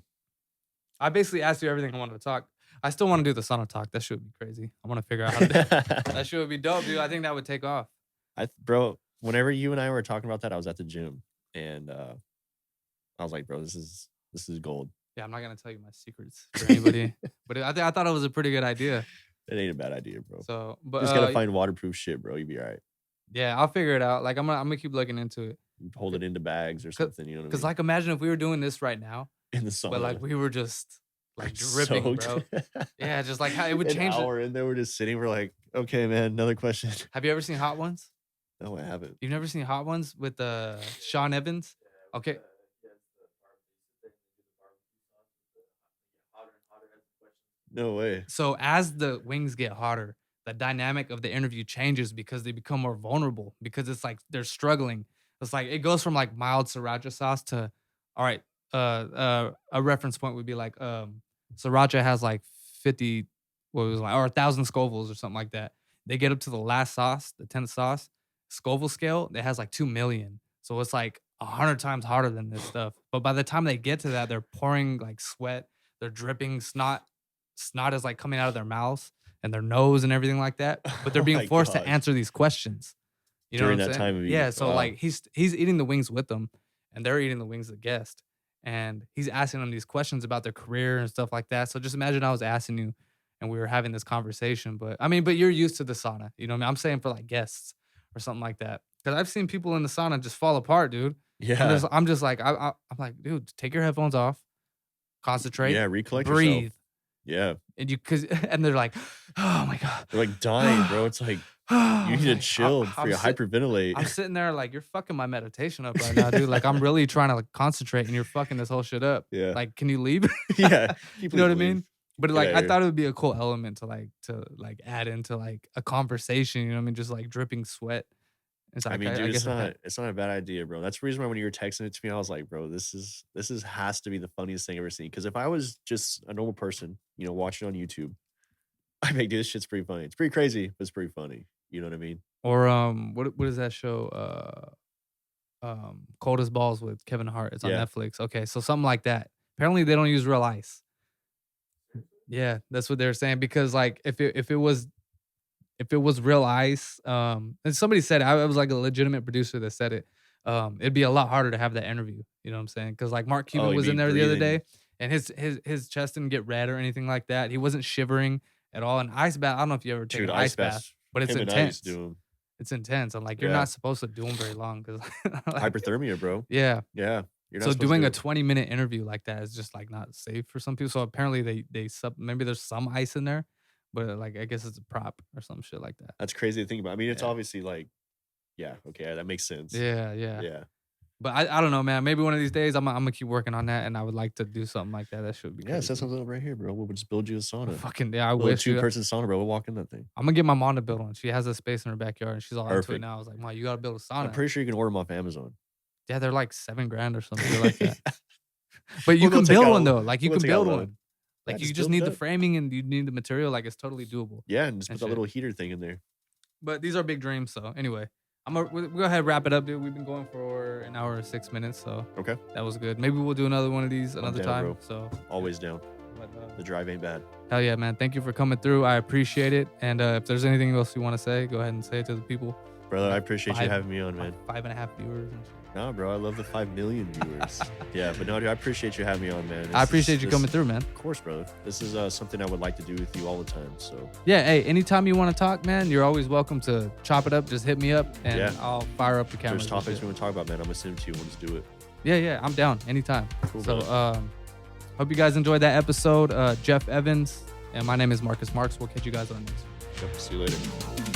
I basically asked you everything I wanted to talk. I still want to do the sauna talk. That shit would be crazy. I want to figure out how to do that. That shit would be dope, dude. I think that would take off. Bro, whenever you and I were talking about that, I was at the gym and I was like, bro, this is gold. Yeah, I'm not gonna tell you my secrets for anybody, but I thought it was a pretty good idea. It ain't a bad idea, bro. So, but just gotta find waterproof shit, bro. You'll be all right. Yeah, I'll figure it out. Like I'm gonna keep looking into it. You hold it into bags or something, you know what I mean? Because like imagine if we were doing this right now in the sauna, but like we were just like dripping, bro. Yeah, just like how it would change. An hour in there, we're just sitting. We're like, okay, man, another question. Have you ever seen Hot Ones? No, I haven't. You've never seen Hot Ones with Sean Evans? Okay. No way. So as the wings get hotter, the dynamic of the interview changes because they become more vulnerable because it's like they're struggling. It's like it goes from like mild sriracha sauce to, all right, a reference point would be like sriracha has like 50, what was it like, or 1,000 Scovilles or something like that. They get up to the last sauce, the 10th sauce, Scoville scale, it has like 2 million. So it's like 100 times harder than this stuff. But by the time they get to that, they're pouring like sweat, they're dripping snot. Snot is like coming out of their mouths and their nose and everything like that. But they're being forced to answer these questions. You know during what I'm that saying? time of Yeah. year. So Wow. like he's eating the wings with them, and they're eating the wings of the guest. And he's asking them these questions about their career and stuff like that. So just imagine I was asking you and we were having this conversation. But I mean, but you're used to the sauna. You know what I mean? I'm saying for like guests or something like that. Because I've seen people in the sauna just fall apart, dude. Yeah. I'm just like, I'm like, dude, take your headphones off, concentrate, Yeah, recollect breathe. yourself. Yeah. And they're like, oh my God. They're like dying, bro. It's like you need to chill before you hyperventilate. I'm sitting there like, you're fucking my meditation up right now, dude. Like, I'm really trying to like concentrate and you're fucking this whole shit up. Yeah. Like, can you leave? Yeah. You know what I mean? But like, I here. thought it would be a cool element to add into like a conversation, you know what I mean? Just like dripping sweat. It's like, I mean, dude, guess it's not a bad idea, bro. That's the reason why when you were texting it to me, I was like, bro, this has to be the funniest thing I've ever seen. Because if I was just a normal person, you know, watching on YouTube, I think, dude, this shit's pretty funny. It's pretty crazy, but it's pretty funny. You know what I mean? Or what is that show? Cold as Balls with Kevin Hart. It's on Netflix. Okay, so something like that. Apparently they don't use real ice. Yeah, that's what they're saying. Because like if it was real ice, and somebody said I was like a legitimate producer that said it, it'd be a lot harder to have that interview. You know what I'm saying? Because like Mark Cuban was in there the other day, and his chest didn't get red or anything like that. He wasn't shivering at all. And ice bath, I don't know if you ever take an ice bath, but it's intense. It's intense. And like you're not supposed to do them very long because like, hyperthermia, bro. Yeah. Yeah. So doing a 20-minute interview like that is just like not safe for some people. So apparently maybe there's some ice in there. But like, I guess it's a prop or some shit like that. That's crazy to think about. I mean, it's obviously like, yeah, okay, that makes sense. Yeah. But I don't know, man. Maybe one of these days I'm gonna keep working on that, and I would like to do something like that. That should be set something up right here, bro. We'll just build you a sauna. Fucking yeah, I wish. 2-person sauna, bro. We'll walk in that thing. I'm gonna get my mom to build one. She has a space in her backyard, and she's all into it now. I was like, Mom, you gotta build a sauna. I'm pretty sure you can order them off Amazon. Yeah, they're like $7,000 or something like that. But you can build one though. Like you can build one. Like you just need the framing and you need the material. Like it's totally doable. Yeah, and just put that little heater thing in there. But these are big dreams. So anyway, we'll go ahead and wrap it up, dude. We've been going for an hour and 6 minutes. So okay, that was good. Maybe we'll do another one of these another time. Bro. So always down. But, the drive ain't bad. Hell yeah, man. Thank you for coming through. I appreciate it. And if there's anything else you want to say, go ahead and say it to the people. Brother, I appreciate you having me on, man. 5.5 viewers and shit. No, bro, I love the 5 million viewers. Yeah, but no, dude, I appreciate you having me on, man. I appreciate you coming through, man. Of course, brother. This is something I would like to do with you all the time. So yeah, hey, anytime you want to talk, man, you're always welcome to chop it up. Just hit me up, and I'll fire up the camera. There's topics we want to talk about, man. I'm gonna send them to you. We'll just do it. Yeah, I'm down anytime. Cool, so, brother. hope you guys enjoyed that episode. Jeff Evans, and my name is Marcus Marks. We'll catch you guys on the next one. Yep, see you later.